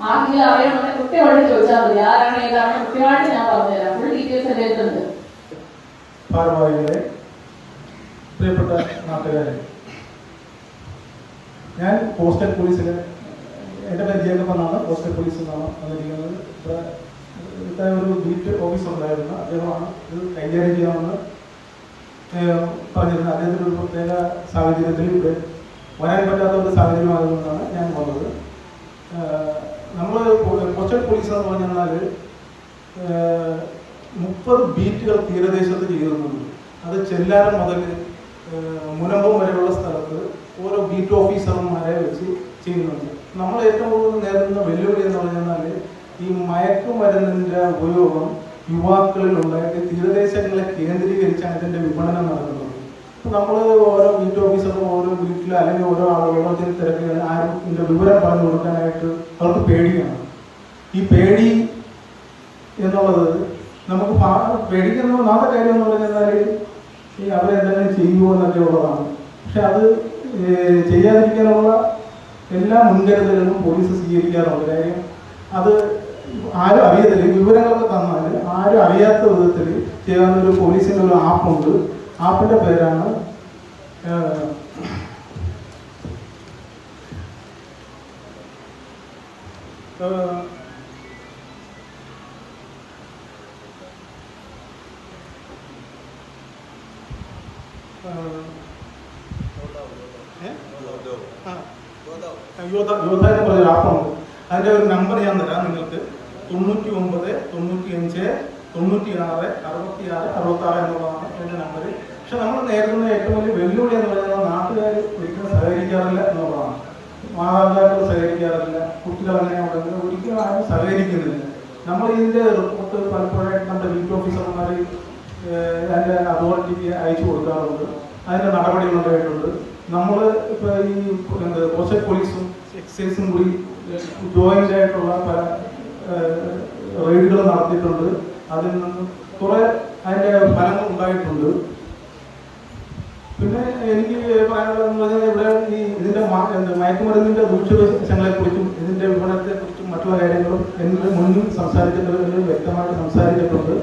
ആർക്കെങ്കിലും അറിയണമെങ്കിൽ കൃത്യമായിട്ട് ചോദിച്ചാൽ മതി. ആരാണ് ഏതാണ് കൃത്യമായിട്ട് ഞാൻ പറഞ്ഞുതരാം. ഫുൾ ഡീറ്റെയിൽസ് എന്റെ അടുത്തുണ്ട്. ഭാരവാഹികളെ, പ്രിയപ്പെട്ട നാട്ടുകാരെ, ഞാൻ പോസ്റ്റൽ പോലീസിൽ എൻ്റെ പേര് ജേക്കബ് എന്നാണ്. പോസ്റ്റൽ പോലീസിൽ നിന്നാണ് വന്നിരിക്കുന്നത്. ഇവിടെ ഒരു ബീറ്റ് ഓഫീസർ ഉണ്ടായിരുന്ന അദ്ദേഹമാണ് ഇത് കൈകാര്യം ചെയ്യാമെന്ന് പറഞ്ഞിരുന്നത്. അദ്ദേഹത്തിൻ്റെ ഒരു പ്രത്യേക സാഹചര്യത്തിൽ ഇവിടെ വരാൻ പറ്റാത്ത ഒരു സാഹചര്യമായതുകൊണ്ടാണ് ഞാൻ വന്നത്. നമ്മൾ പോസ്റ്റൽ പോലീസ് എന്ന് പറഞ്ഞാൽ 30 ബീറ്റുകൾ തീരദേശത്ത് ചെയ്യുന്നുണ്ട്. അത് ചെല്ലാനം മുതൽ മുനമ്പം വരെയുള്ള സ്ഥലത്ത് ഓരോ ബീറ്റ് ഓഫീസർമാരെ വെച്ച് ചെയ്യുന്നുണ്ട്. നമ്മൾ ഏറ്റവും കൂടുതൽ നേരിടുന്ന വെല്ലുവിളി എന്ന് പറഞ്ഞാൽ ഈ മയക്കുമരുന്നിൻ്റെ ഉപയോഗം യുവാക്കളിൽ ഉണ്ടായിട്ട് തീരദേശങ്ങളെ കേന്ദ്രീകരിച്ചാണ് ഇതിൻ്റെ വിപണനം നടക്കുന്നത്. അപ്പോൾ നമ്മൾ ഓരോ ബീറ്റ് ഓഫീസറും ഓരോ വീട്ടിൽ അല്ലെങ്കിൽ ഓരോ ആളുകളോ ഇതിന് തിരക്കുകയാണ്. ആരും ഇതിൻ്റെ വിവരം പറഞ്ഞു കൊടുക്കാനായിട്ട് അവർക്ക് പേടിയാണ്. ഈ പേടി എന്നുള്ളത് നമുക്ക് പേടിക്കുന്ന ഒന്നാമത്തെ കാര്യം എന്ന് പറഞ്ഞാൽ ഈ അവരെന്തെങ്കിലും ചെയ്യുമോ എന്നൊക്കെ ഉള്ളതാണ്. പക്ഷെ അത് ചെയ്യാതിരിക്കാനുള്ള എല്ലാ മുൻകരുതലുകളും പോലീസ് സ്വീകരിക്കാറുണ്ട്. കാര്യം അത് ആരും അറിയത്തില്ല. വിവരങ്ങളൊക്കെ തന്നാൽ ആരും അറിയാത്ത വിധത്തിൽ ചെയ്യാവുന്ന ഒരു പോലീസിൻ്റെ ഒരു ആപ്പുണ്ട്. ആപ്പിൻ്റെ പേരാണ് യോധ എന്ന് പറഞ്ഞൊരു ആപ്പുണ്ട്. അതിൻ്റെ ഒരു നമ്പർ ഞാൻ തരാം നിങ്ങൾക്ക്. 99 95 96 66 66 എന്നുള്ളതാണ് എൻ്റെ നമ്പർ. പക്ഷെ നമ്മൾ നേരിടുന്ന ഏറ്റവും വലിയ വെല്ലുവിളി എന്ന് പറയുന്നത് നാട്ടുകാർ ഒരിക്കലും സഹകരിക്കാറില്ല എന്നുള്ളതാണ്. മാതാപിതാക്കൾ സഹകരിക്കാറില്ല, കുട്ടികൾ അങ്ങനെ ഉണ്ടെങ്കിൽ ഒരിക്കലും ആരും സഹകരിക്കുന്നില്ല. നമ്മൾ ഇതിൻ്റെ റിപ്പോർട്ട് പലപ്പോഴായിട്ട് നമ്മുടെ ബീറ്റ് ഓഫീസർമാർ അതിൻ്റെ അതോറിറ്റിക്ക് അയച്ചു കൊടുക്കാറുണ്ട്. അതിൻ്റെ നടപടികളുണ്ടായിട്ടുണ്ട്. നമ്മൾ ഇപ്പോൾ ഈ പോസ്റ്റൽ പോലീസും എക്സൈസും കൂടി ജോയിൻ്റ് ആയിട്ടുള്ള പല റെയ്ഡുകൾ നടത്തിയിട്ടുണ്ട്. അതിൽ നിന്ന് കുറേ അതിൻ്റെ ഫലങ്ങൾ ഉണ്ടായിട്ടുണ്ട്. പിന്നെ എനിക്ക് പറയാനുള്ളതെന്ന് പറഞ്ഞാൽ ഇവിടെ ഈ ഇതിൻ്റെ മയക്കുമരുന്നിൻ്റെ ദൂഷ്യവശങ്ങളെക്കുറിച്ചും ഇതിൻ്റെ വിപണനത്തെക്കുറിച്ചും മറ്റുള്ള കാര്യങ്ങളും എൻ്റെ മുന്നിൽ സംസാരിച്ചിട്ടുണ്ട്, വ്യക്തമായിട്ട് സംസാരിച്ചിട്ടുണ്ട്.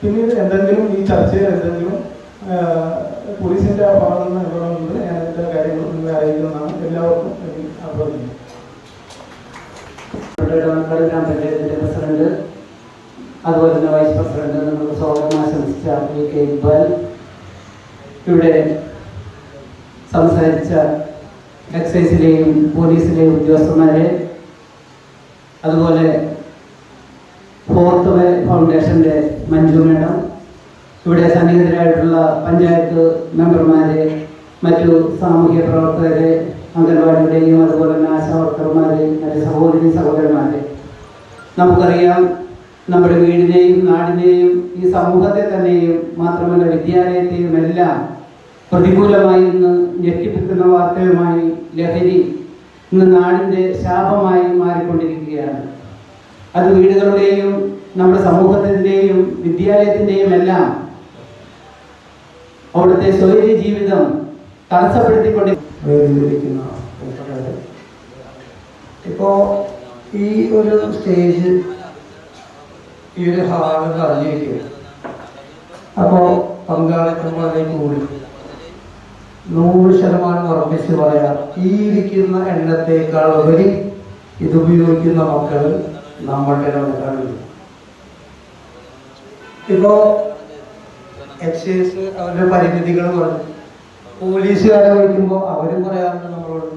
പിന്നീട് എന്തെങ്കിലും ഈ ചർച്ചയിൽ എന്തെങ്കിലും പോലീസിൻ്റെ ഭാഗത്തു നിന്ന് ഇടപെടുന്നത് ഞാൻ ഇതിൻ്റെ കാര്യങ്ങൾ നിങ്ങളെ അറിയിക്കുന്നതാണ്. എല്ലാവർക്കും അഭിനന്ദനം. ഗ്രാമപഞ്ചായത്തിൻ്റെ പ്രസിഡന്റ്, അതുപോലെ തന്നെ വൈസ് പ്രസിഡന്റ്, നമുക്ക് സ്വാഗതം ആശംസിച്ച VK ഇക്ബാൽ, ഇവിടെ സംസാരിച്ച എക്സൈസിലെയും പോലീസിലെയും ഉദ്യോഗസ്ഥന്മാരെ, അതുപോലെ ഫോർത്ത് വേ ഫൗണ്ടേഷൻ്റെ മഞ്ജു മേഡം, ഇവിടെ സന്നിഹിതരായിട്ടുള്ള പഞ്ചായത്ത് മെമ്പർമാരെ, മറ്റു സാമൂഹ്യ പ്രവർത്തകരെ, അംഗൻവാടിയുടെയും അതുപോലെ തന്നെ ആശാ വർക്കർമാരെ, മറ്റ് സഹോദരി സഹോദരന്മാരെ, നമുക്കറിയാം നമ്മുടെ വീടിനെയും നാടിനെയും ഈ സമൂഹത്തെ തന്നെയും മാത്രമല്ല വിദ്യാലയത്തെയും എല്ലാം പ്രതികൂലമായി ഇന്ന് ഞെട്ടിപ്പിക്കുന്ന വാർത്തയുമായി ലഹരി ഇന്ന് നാടിൻ്റെ ശാപമായി മാറിക്കൊണ്ടിരിക്കുകയാണ്. അത് വീടുകളുടെയും നമ്മുടെ സമൂഹത്തിൻ്റെയും വിദ്യാലയത്തിൻ്റെയും എല്ലാം അവിടുത്തെ സ്വൈര്യ ജീവിതം തടസ്സപ്പെടുത്തിക്കൊണ്ടിരിക്കുന്ന ഇപ്പോൾ ഈ ഒരു സ്റ്റേജ്, ഈ ഒരു ഹാള് നിറഞ്ഞിരിക്കുക. അപ്പോൾ പങ്കാളിത്തമായി കൂടി 100% ഉറപ്പിച്ച് പറയാം, ഈ ഇരിക്കുന്ന എണ്ണത്തേക്കാൾ ഉപരി ഇതുപയോഗിക്കുന്ന മക്കൾ നമ്മളുടെ ഇടപെടാറുണ്ട്. ഇപ്പോൾ എക്സൈസ് അവരുടെ പരിമിതികൾ പറഞ്ഞു, പോലീസുകാരെ വിളിക്കുമ്പോൾ അവരും പറയാറുണ്ട് നമ്മളോട്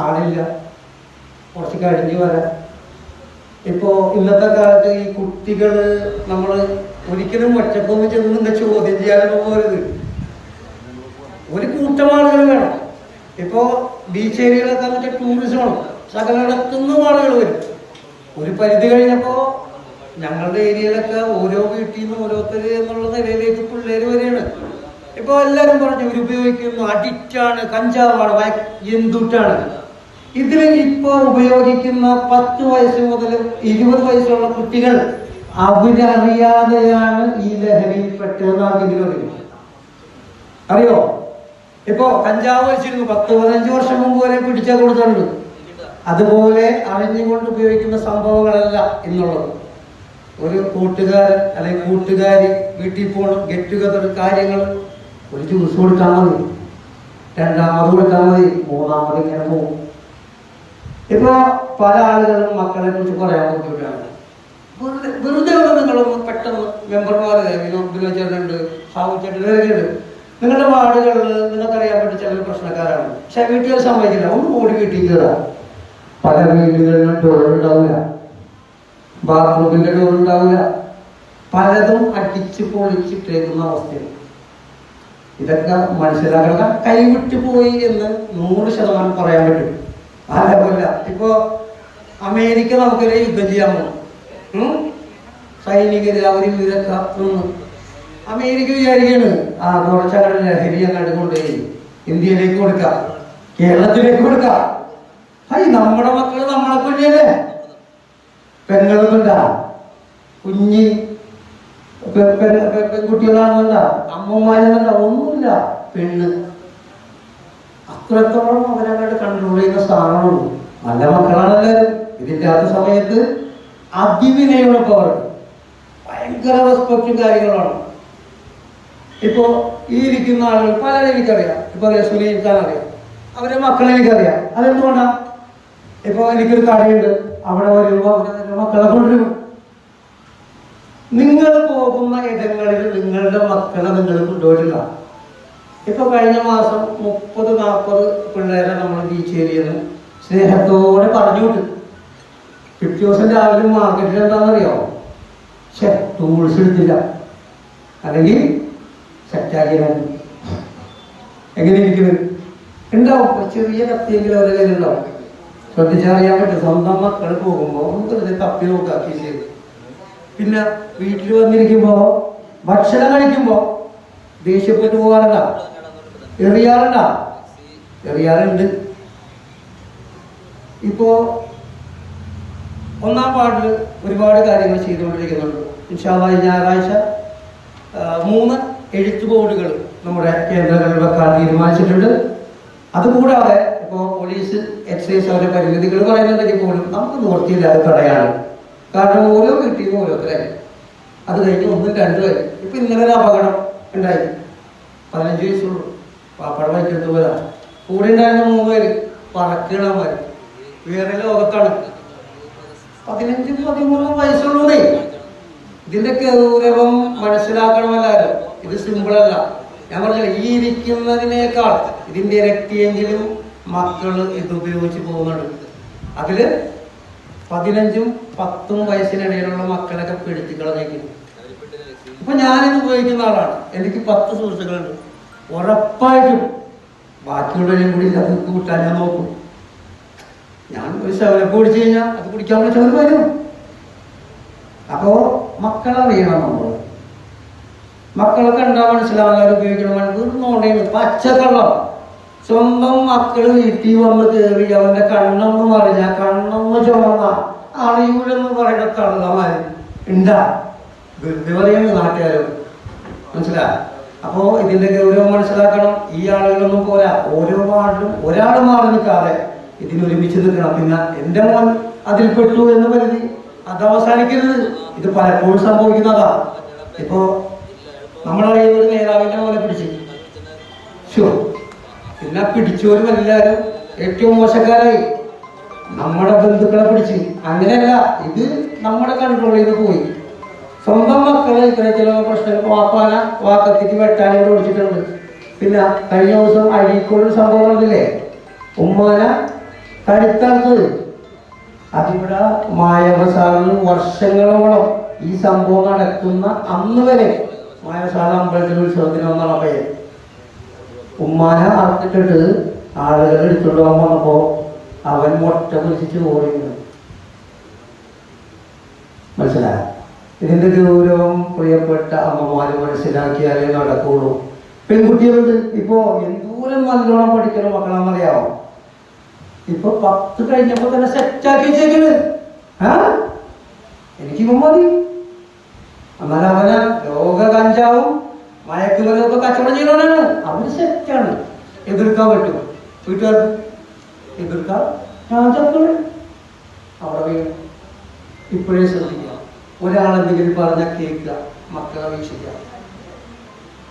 ആളില്ല, കുറച്ച് കഴിഞ്ഞ് വരാം. ഇപ്പോൾ ഇന്നത്തെ കാലത്ത് ഈ കുട്ടികൾ നമ്മൾ ഒരിക്കലും ഒറ്റക്കൊന്ന് ചെന്ന് ചോദ്യം ചെയ്യാനൊക്കെ പോകരുത്. ഒരു കൂട്ടം ആളുകൾ വേണം. ഇപ്പോൾ ബീച്ച് ഏരിയകളൊക്കെ വെച്ചാൽ ടൂറിസമാണ്, സകലയിടത്തുനിന്നും ആളുകൾ വരും. ഒരു പരിധി കഴിഞ്ഞപ്പോൾ ഞങ്ങളുടെ ഏരിയയിലൊക്കെ ഓരോ വീട്ടിൽ നിന്ന് ഓരോരുത്തർ എന്നുള്ള നിലയിലേക്ക് പിള്ളേർ വരികയാണ്. ഇപ്പോൾ എല്ലാവരും പറഞ്ഞു ഇവരുപയോഗിക്കുന്നു, അഡിക്റ്റാണ്, കഞ്ചാവാണ്, എന്തുട്ടാണ്. ഇതിൽ ഇപ്പോൾ ഉപയോഗിക്കുന്ന 10 വയസ്സ് മുതൽ 20 വയസ്സുള്ള കുട്ടികൾ അവരറിയാതെയാണ് ഈ ലഹരിയിൽപ്പെട്ടതെന്ന് ആർക്കെങ്കിലും അറിയും? അറിയോ? ഇപ്പോൾ കഞ്ചാവ് വെച്ചിരുന്നു 10-15 വർഷം മുമ്പ് വരെ പിടിച്ചാൽ കൊടുത്തിട്ടുണ്ട്. അതുപോലെ അറിഞ്ഞുകൊണ്ട് ഉപയോഗിക്കുന്ന സംഭവങ്ങളല്ല ഇന്നുള്ളത്. ഒരു കൂട്ടുകാരൻ അല്ലെങ്കിൽ കൂട്ടുകാരി വീട്ടിൽ പോകണം, ഗെറ്റ് ടുഗദർ കാര്യങ്ങൾ, ഒരു ജ്യൂസ് കൊടുത്താൽ മതി, രണ്ടാമത് കൊടുത്താൽ മതി, മൂന്നാമത് ഇങ്ങനെ പോകും. ഇപ്പോൾ പല ആളുകളും മക്കളെ കുറിച്ച് പറയാൻ ബുദ്ധിമുട്ടാണ്. വെറുതെ നിങ്ങളൊന്ന് പെട്ടെന്ന് മെമ്പർമാർ ചേട്ടനുണ്ട്, സാബു ചേട്ടനുണ്ട്, നിങ്ങളുടെ വാർഡുകളിൽ നിങ്ങൾക്കറിയാൻ പറ്റും ചില പ്രശ്നക്കാരാണ്. പക്ഷെ വീട്ടുകാർ സമ്മതിക്കില്ല, ഒന്ന് ഓടി വീട്ടിൽ കയറാം. പല വീടുകളിലും ഡോറുണ്ടാവില്ല, ബാത്റൂമിന്റെ ഡോറുണ്ടാവില്ല, പലതും അടിച്ച് പൊളിച്ചിട്ടേക്കുന്ന അവസ്ഥയാണ്. ഇതൊക്കെ മനസ്സിലാക്കണം. കൈവിട്ടു പോയി എന്ന് 100% പറയാൻ പറ്റും. അതേപോലെ ഇപ്പോ അമേരിക്ക നമുക്കൊരു യുദ്ധം ചെയ്യാൻ പോകും, സൈനികര് അവര് ഇവരൊക്കെ അമേരിക്ക വിചാരിക്കാണ് കുറച്ചങ്ങനെ ലഹരി അങ്ങോട്ട് കൊണ്ടുപോയി ഇന്ത്യയിലേക്ക് കൊടുക്കാം, കേരളത്തിലേക്ക് കൊടുക്കാം. നമ്മുടെ മക്കള് നമ്മളെ കുഞ്ഞല്ലേ, പെങ്ങളൊന്നുണ്ട, കുഞ്ഞി പെൺകുട്ടികളാണെന്നല്ല, അമ്മമാരെന്നല്ല, ഒന്നുമില്ല, പെണ്ണ്. അത്രത്തോളം അവരങ്ങോട്ട് കൺട്രോൾ ചെയ്യുന്ന സ്ഥാനമുള്ളൂ. നല്ല മക്കളാണെല്ലാവരും. ഇതില്ലാത്ത സമയത്ത് അതിവിനയുള്ള പവർ, ഭയങ്കര റെസ്പെക്റ്റും കാര്യങ്ങളാണ്. ഇപ്പോ ഈ ഇരിക്കുന്ന ആളുകൾ പലരും എനിക്കറിയാം. ഇപ്പൊ സുനീൽ ഖാൻ അറിയാം, അവരെ മക്കളെ എനിക്കറിയാം. അതെന്തുകൊണ്ടാ? ഇപ്പൊ എനിക്കൊരു കടയുണ്ട്, അവിടെ വരുമ്പോ മക്കളെ കൊണ്ടുവരും. നിങ്ങൾ പോകുന്ന ഇടങ്ങളിൽ നിങ്ങളുടെ മക്കളെ നിങ്ങൾ കൊണ്ടുപോയിട്ടില്ല. ഇപ്പൊ കഴിഞ്ഞ മാസം 30-40 പിള്ളേരെ നമ്മൾ ബീച്ച് ഏരിയയിൽ നിന്ന് സ്നേഹത്തോടെ പറഞ്ഞു വിട്ടു. പിറ്റേ ദിവസം രാവിലെ മാർക്കറ്റിൽ എന്താണെന്നറിയോ? ടൂൾസ് എടുത്തില്ല, അല്ലെങ്കിൽ സെറ്റാക്കിയാണ്. എങ്ങനെ ഇരിക്കുന്നത് ഉണ്ടാവും, ചെറിയ കത്തിയെങ്കിലും അവരുടെ കയ്യിലുണ്ടാവും. ശ്രദ്ധിച്ചറിയാൻ പറ്റും. സ്വന്തം മക്കൾ പോകുമ്പോൾ നമുക്ക് തപ്പി നോക്കാക്കി ചെയ്ത്. പിന്നെ വീട്ടിൽ വന്നിരിക്കുമ്പോ ഭക്ഷണം കഴിക്കുമ്പോ ദേഷ്യപ്പെട്ട് പോകാറുണ്ട, എറിയാറുണ്ട്. ഇപ്പോ 1-ാം വാർഡിൽ ഒരുപാട് കാര്യങ്ങൾ ചെയ്തുകൊണ്ടിരിക്കുന്നുണ്ട്. ഇൻഷാ അല്ലാഹ് ഞായറാഴ്ച 3 എഴുത്ത് ബോർഡുകൾ നമ്മുടെ കേന്ദ്രങ്ങളിൽ വെക്കാൻ തീരുമാനിച്ചിട്ടുണ്ട്. അതുകൂടാതെ ഇപ്പോൾ പോലീസ്, എക്സൈസ് അവരുടെ പരിമിതികൾ പറയുന്നുണ്ടെങ്കിൽ പോലും നമുക്ക് നിവൃത്തിയില്ലാതെ തടയാണ്. കാരണം ഓരോ വീട്ടിൽ നിന്ന് ഓരോരുത്തരായി, അത് കഴിഞ്ഞ് 1-2 വരെ. ഇപ്പൊ ഇന്നലെ ഒരു അപകടം ഉണ്ടായി. 15 വയസ്സുള്ളൂ. പാപ്പാടെ ബൈക്കെടുത്ത് പോയതാ. കൂടെ ഉണ്ടായിരുന്ന 3 പേര് പറക്കണമാർ, വേറെ ലോകത്താണ്. 15-13 വയസ്സുള്ളൂന്നേ. ഇതിന്റെ ഗൗരവം മനസ്സിലാക്കണമെല്ലാവരും. ഇത് സിമ്പിളല്ല. ഞാൻ പറഞ്ഞില്ല, ഈ ഇരിക്കുന്നതിനേക്കാൾ ഇതിന്റെ ഇരട്ടിയെങ്കിലും മക്കൾ ഇത് ഉപയോഗിച്ച് പോകുന്നുണ്ട്. അതില് 15-10 വയസ്സിനിടയിലുള്ള മക്കളൊക്കെ പിടിച്ചു കളഞ്ഞേക്കുന്നു. ഇപ്പൊ ഞാനിത് ഉപയോഗിക്കുന്ന ആളാണ്. എനിക്ക് 10 സുഹൃത്തുക്കളുണ്ട്. ഉറപ്പായിട്ടും ബാക്കിയുള്ളവരെയും കൂടി അത് കൂട്ടാൻ ഞാൻ നോക്കും. ഞാൻ ഒരു ശവലപ്പ് കുടിച്ചു കഴിഞ്ഞാൽ അത് കുടിക്കാൻ പറ്റുന്നവർ വരും. അപ്പോ മക്കളറിയണം. മക്കളൊക്കെ ഉണ്ടാ മനസ്സിലാവാൻ ഉപയോഗിക്കണം. നോണ്ടേന്ന് പച്ചക്കള്ളം. സ്വന്തം മക്കള് വീട്ടിൽ വന്ന് കയറി അവന്റെ കണ്ണെന്ന് പറഞ്ഞ കണ്ണെന്ന് ചുമന്ന അറിയൂലെന്ന് പറയുന്ന തള്ളമാര് ഉണ്ടാ. വെറുതെ പറയുന്നത് നാട്ടുകാരും. മനസ്സിലാ? അപ്പോ ഇതിന്റെ ഗൗരവം മനസ്സിലാക്കണം. ഈ ആളുകളൊന്നും പോരാ. ഓരോ വാർഡിലും ഒരാൾ മാറി നിൽക്കാതെ ഇതിനൊരുമിച്ച് നിൽക്കണം. പിന്നെ എന്റെ മോൻ അതിൽപ്പെട്ടു എന്ന് കരുതി അത് അവസാനിക്കരുത്. ഇത് പലപ്പോഴും സംഭവിക്കുന്നതാ. ഇപ്പോ നമ്മളറിയുന്ന ഒരു നേതാവിന്റെ മോനെ പിടിച്ച് പിന്നെ പിടിച്ചവരും എല്ലാവരും ഏറ്റവും മോശക്കാരായി നമ്മുടെ ബന്ധുക്കളെ പിടിച്ച്. അങ്ങനെയല്ല, ഇത് നമ്മുടെ കൺട്രോളിൽ നിന്ന് പോയി. സ്വന്തം മക്കളെ ഇത്തരത്തിലുള്ള പ്രശ്നങ്ങൾ വാപ്പാന വാക്കത്തിക്ക് വെട്ടാനോട് ഓടിച്ചിട്ടുണ്ട്. പിന്നെ കഴിഞ്ഞ ദിവസം അഴീക്കോട് സംഭവം കണ്ടില്ലേ? ഉമ്മാന കരുത്തറുത്തത്. അതിവിടെ മായവസാറിന് വർഷങ്ങളോളം ഈ സംഭവം നടക്കുന്ന അന്ന് വരെ മായവസാറ അമ്പലത്തിൽ ഉത്സവത്തിന് വന്നാണ് പയ്യൻ. ഉമ്മാന അറുത്തിട്ടിട്ട് ആളുകൾ എടുത്തോണ്ട് പോകാൻ വന്നപ്പോ അവൻ മുട്ട പിടിച്ചിട്ട് ഓടുന്നു. മനസ്സിലായ? ഇതിന്റെ ഗൗരവം പ്രിയപ്പെട്ട അമ്മമാര് മനസ്സിലാക്കിയാലേ നടക്കുള്ളൂ. പെൺകുട്ടികളുണ്ട്. ഇപ്പോ എന്തോരം നല്ലോണം പഠിക്കണം മക്കളാണെന്നറിയാമോ? ഇപ്പൊ 10 കഴിഞ്ഞപ്പോ തന്നെ സെറ്റാക്കി വെച്ചേക്കണ്. എനിക്കിപ്പോ മതി. എന്നാലും അവന ലോക കഞ്ചാവും മയക്കുമരുന്നൊക്കെ കച്ചവടം ചെയ്യണവനാണ്. അവന് സെറ്റാണ്. എതിർക്കാൻ പറ്റും? വീട്ടുകാർക്ക് എതിർക്കാൻ ഞാൻ ചത്തോളെ അവിടെ വീഴും. ഇപ്പോഴേ ശ്രദ്ധിക്കുക. ഒരാളെന്തെങ്കിലും പറഞ്ഞാൽ കേൾക്കുക, മക്കളെ വീക്ഷിക്കുക.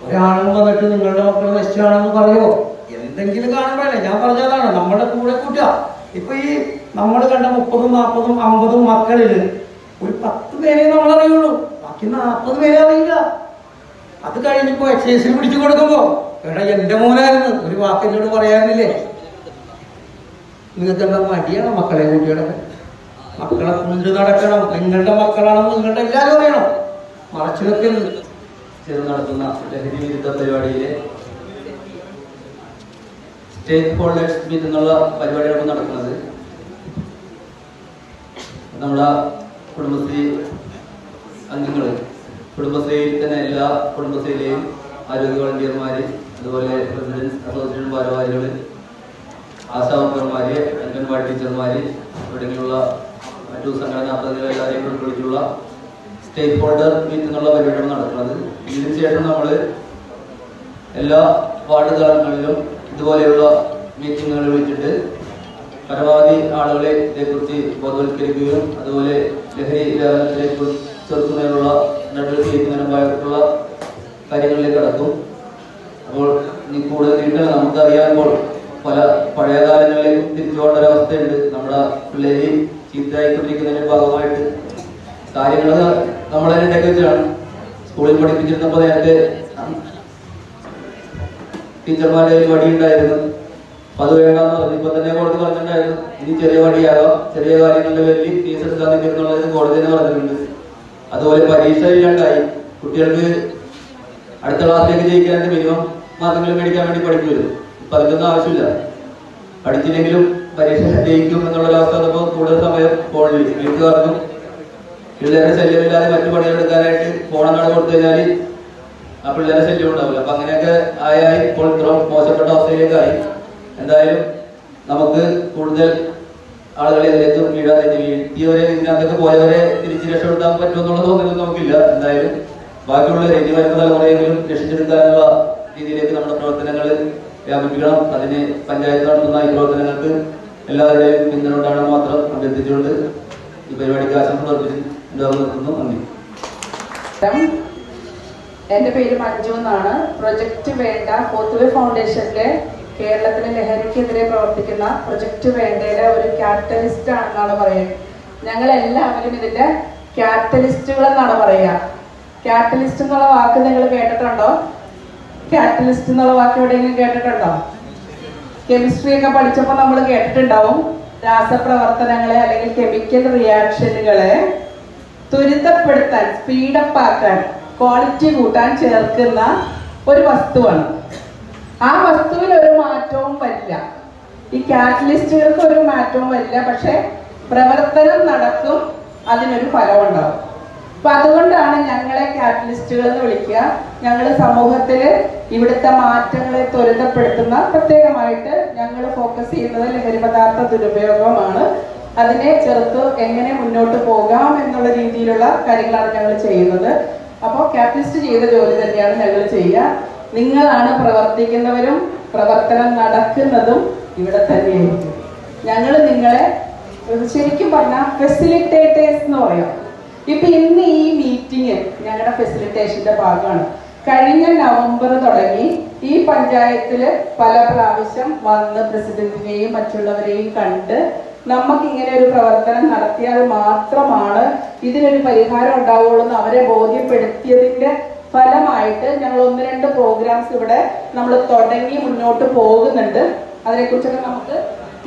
ഒരാളും വന്നിട്ട് നിങ്ങളുടെ മക്കൾ നശിച്ചാണെന്ന് പറയുമോ? എന്തെങ്കിലും കാണുമ്പോഴല്ലേ? ഞാൻ പറഞ്ഞതാണ്, നമ്മുടെ കൂടെ കൂട്ടുക. ഇപ്പൊ ഈ നമ്മൾ കണ്ട 30, 40, 50 മക്കളില് ഒരു 10 പേരെ നമ്മളറിയുള്ളൂ. ബാക്കി 40 പേരെ അറിയില്ല. അത് കഴിഞ്ഞപ്പോ എക്സൈസിൽ പിടിച്ചു കൊടുക്കുമ്പോ എടാ എന്റെ മോനായിരുന്നു ഒരു വാക്കിനോട് പറയാനില്ലേ? നിങ്ങൾക്ക് എന്താ മടിയാണ് മക്കളെ കുട്ടികളൊക്കെ? മക്കളെ കൊണ്ട് നടക്കണം. നിങ്ങളുടെ മക്കളാണെന്ന് നിങ്ങളുടെ എല്ലാവരും അറിയണം. മറച്ചു വെക്കരുത്. ചേർന്ന് നടത്തുന്ന ലഹരി വിരുദ്ധ പരിപാടിയിലെ സ്റ്റേക്ക് ഹോൾഡേഴ്സ് മീറ്റ് എന്നുള്ള പരിപാടിയാണ് നടക്കുന്നത്. നമ്മുടെ കുടുംബശ്രീ അംഗങ്ങൾ, കുടുംബശ്രീയിൽ തന്നെ എല്ലാ കുടുംബശ്രീയിലെയും ആരോഗ്യ വളണ്ടിയർമാര്, അതുപോലെ റെസിഡൻസ് അസോസിയേഷൻ ഭാരവാഹികള്, ആശാവർക്കർമാര്, അംഗൻവാടി ടീച്ചർമാര് തുടങ്ങിയുള്ള മറ്റു സംഘടനാ പ്രതിനിധികൾ എല്ലാവരെയും ഉൾക്കൊള്ളിച്ചുള്ള സ്റ്റേക്ക് ഹോൾഡർ മീറ്റ് എന്നുള്ള പരിപാടിയാണ് നടക്കുന്നത്. ഇതിനു ശേഷം നമ്മൾ എല്ലാ വാർഡ് തലങ്ങളിലും ഇതുപോലെയുള്ള മീറ്റിങ്ങുകൾ വിളിച്ചിട്ട് പരമാവധി ആളുകളെ ഇതേക്കുറിച്ച് ബോധവൽക്കരിക്കുകയും അതുപോലെ ലഹരി വ്യാപനത്തിലേക്ക് ചെറുക്കുന്നതിനുള്ള നടപടിയെടുക്കുന്നതിനുമായിട്ടുള്ള കാര്യങ്ങളിലേക്ക് കടക്കും. അപ്പോൾ ഇനി കൂടുതൽ നീട്ടണം. നമുക്കറിയാമ്പോൾ പല പഴയ കാലങ്ങളിലേക്ക് തിരിച്ചു പോകേണ്ട ഒരവസ്ഥയുണ്ട്. നമ്മുടെ പിള്ളേര് ചീത്തയായിക്കൊണ്ടിരിക്കുന്നതിന്റെ ഭാഗമായിട്ട് കാര്യങ്ങൾ നമ്മളെ ഉണ്ടാക്കി വെച്ചാണ്. സ്കൂളിൽ പഠിപ്പിച്ചിരുന്നപ്പോൾ നേരത്തെ ടീച്ചർമാരുടെ വടി ഉണ്ടായിരുന്നു. അത് വേണ്ടെന്ന് പറഞ്ഞു. ഇപ്പൊ തന്നെ കോടതി പറഞ്ഞിട്ടുണ്ടായിരുന്നു ഇനി ചെറിയ വടിയാകാം, ചെറിയ കാര്യങ്ങളുടെ പേരിൽ ഫീസ് എടുക്കാൻ നിൽക്കുന്നുള്ളത് കോടതി തന്നെ പറഞ്ഞിട്ടുണ്ട്. അതുപോലെ പരീക്ഷ ഇല്ലാണ്ടായി. കുട്ടികൾക്ക് അടുത്ത ക്ലാസ്സിലേക്ക് ജയിക്കാനായിട്ട് മിനിമം മാർക്കുകൾ മേടിക്കാൻ വേണ്ടി പഠിക്കുമല്ലോ. ഇപ്പൊ അതിലൊന്നും ആവശ്യമില്ല. പഠിച്ചില്ലെങ്കിലും പരീക്ഷ ജയിക്കും എന്നുള്ളൊരവസ്ഥ വന്നപ്പോൾ കൂടുതൽ സമയം ഫോണിൽ വീട്ടുകാർക്കും പിള്ളേരുടെ ശല്യമില്ലാതെ മറ്റു പണികൾ എടുക്കാനായിട്ട് ഫോണങ്ങാട് കൊടുത്തു കഴിഞ്ഞാൽ ആ പിള്ളേരെ ശല്യം ഉണ്ടാവില്ല. അപ്പൊ അങ്ങനെയൊക്കെ ആയി ഇപ്പോൾ ഇത്ര മോശപ്പെട്ട അവസ്ഥയിലേക്കായി. എന്തായാലും നമുക്ക് കൂടുതൽ ആളുകളെ ഇതിലേക്ക് വീഴാതെ വീഴ്ത്തിയവരെ ഇതിനകത്തൊക്കെ പോയവരെ തിരിച്ച് രക്ഷപ്പെടുത്താൻ പറ്റുമെന്നുള്ള തോന്നലൊന്നും നമുക്കില്ല. എന്തായാലും ബാക്കിയുള്ളവരെ ഇനി വരുന്ന തലമുറയെങ്കിലും രക്ഷിച്ചെടുക്കാനുള്ള രീതിയിലേക്ക് നമ്മുടെ പ്രവർത്തനങ്ങൾ വ്യാപിപ്പിക്കണം. അതിന് പഞ്ചായത്ത് നടത്തുന്ന ഈ പ്രവർത്തനങ്ങൾക്ക് എല്ലാവരുടെയും പിന്തുണ ഉണ്ടാകണം മാത്രം അഭ്യർത്ഥിച്ചുകൊണ്ട് ഈ പരിപാടിക്ക് ആശംസ നിർത്തുന്നു. നന്ദി. എൻ്റെ പേര് മഞ്ജു എന്നാണ്. പ്രൊജക്റ്റ് വേണ്ട ഫോർത്ത് വേ ഫൗണ്ടേഷനിലെ കേരളത്തിലെ ലഹരിക്കെതിരെ പ്രവർത്തിക്കുന്ന പ്രൊജക്റ്റ് വേണ്ടയുടെ ഒരു കാറ്റലിസ്റ്റ് ആണെന്നാണ് പറയുന്നത്. ഞങ്ങളെല്ലാവരും ഇതിൻ്റെ കാറ്റലിസ്റ്റുകൾ എന്നാണ് പറയുക. കാറ്റലിസ്റ്റ് എന്നുള്ള വാക്ക് നിങ്ങൾ കേട്ടിട്ടുണ്ടോ? കാറ്റലിസ്റ്റ് എന്നുള്ള വാക്ക് എവിടെയെങ്കിലും കേട്ടിട്ടുണ്ടോ? കെമിസ്ട്രി ഒക്കെ പഠിച്ചപ്പോൾ നമ്മൾ കേട്ടിട്ടുണ്ടാവും. രാസപ്രവർത്തനങ്ങളെ അല്ലെങ്കിൽ കെമിക്കൽ റിയാക്ഷനുകളെ ത്വരിതപ്പെടുത്താൻ, സ്പീഡപ്പ് ആക്കാൻ, ക്വാളിറ്റി കൂട്ടാൻ ചേർക്കുന്ന ഒരു വസ്തുവാണ്. ആ വസ്തുവിൽ ഒരു മാറ്റവും വരില്ല. ഈ കാറ്റലിസ്റ്റുകൾക്ക് ഒരു മാറ്റവും വരില്ല. പക്ഷെ പ്രവർത്തനം നടക്കും, അതിനൊരു ഫലം ഉണ്ടാവും. അപ്പൊ അതുകൊണ്ടാണ് ഞങ്ങളെ കാറ്റലിസ്റ്റുകൾ എന്ന് വിളിക്കുക. ഞങ്ങൾ സമൂഹത്തിൽ ഇവിടുത്തെ മാറ്റങ്ങളെ ത്വരിതപ്പെടുത്തുന്ന, പ്രത്യേകമായിട്ട് ഞങ്ങൾ ഫോക്കസ് ചെയ്യുന്നത് ലഹരി പദാർത്ഥ ദുരുപയോഗമാണ്. അതിനെ ചെറുത്ത് എങ്ങനെ മുന്നോട്ട് പോകാം എന്നുള്ള രീതിയിലുള്ള കാര്യങ്ങളാണ് ഞങ്ങൾ ചെയ്യുന്നത്. അപ്പോൾ കാറ്റലിസ്റ്റ് ചെയ്ത ജോലി തന്നെയാണ് ഞങ്ങൾ ചെയ്യുക. നിങ്ങളാണ് പ്രവർത്തിക്കുന്നവരും പ്രവർത്തനം നടക്കുന്നതും ഇവിടെ തന്നെയായിരിക്കും. ഞങ്ങൾ നിങ്ങളെ ശരിക്കും പറഞ്ഞാൽ ഫെസിലിറ്റേറ്റേഴ്സ് എന്ന് പറയാം. ഇപ്പൊ ഇന്ന് ഈ മീറ്റിംഗ് ഞങ്ങളുടെ ഫെസിലിറ്റേഷന്റെ ഭാഗമാണ്. കഴിഞ്ഞ നവംബർ തുടങ്ങി ഈ പഞ്ചായത്തില് പല പ്രാവശ്യം വന്ന് പ്രസിഡന്റിനെയും മറ്റുള്ളവരെയും കണ്ട് നമുക്ക് ഇങ്ങനെ ഒരു പ്രവർത്തനം നടത്തിയാൽ മാത്രമാണ് ഇതിനൊരു പരിഹാരം ഉണ്ടാവുള്ളൂ എന്ന് അവരെ ബോധ്യപ്പെടുത്തിയതിന്റെ ഫലമായിട്ട് ഞങ്ങൾ 1-2 പ്രോഗ്രാംസ് ഇവിടെ നമ്മൾ തുടങ്ങി മുന്നോട്ട് പോകുന്നുണ്ട്. അതിനെക്കുറിച്ചൊക്കെ നമുക്ക്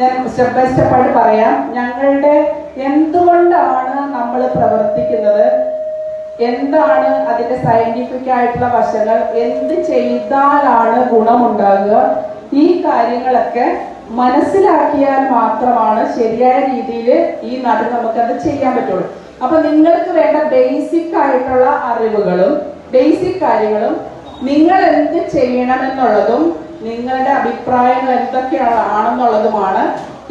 ഞാൻ സ്റ്റെപ്പ് ബൈ സ്റ്റെപ്പായിട്ട് പറയാം. ഞങ്ങളുടെ എന്തുകൊണ്ടാണ് നമ്മൾ പ്രവർത്തിക്കുന്നത്, എന്താണ് അതിന്റെ സയന്റിഫിക് ആയിട്ടുള്ള വശങ്ങൾ, എന്ത് ചെയ്താലാണ് ഗുണമുണ്ടാകുക, ഈ കാര്യങ്ങളൊക്കെ മനസ്സിലാക്കിയാൽ മാത്രമാണ് ശരിയായ രീതിയിൽ ഈ നാട്ടിൽ നമുക്കത് ചെയ്യാൻ പറ്റുള്ളൂ. അപ്പൊ നിങ്ങൾക്ക് വേണ്ട ബേസിക് ആയിട്ടുള്ള അറിവുകളും ബേസിക് കാര്യങ്ങളും നിങ്ങൾ എന്ത് ചെയ്യണമെന്നുള്ളതും നിങ്ങളുടെ അഭിപ്രായങ്ങൾ എന്തൊക്കെയാണെന്നുള്ളതുമാണ്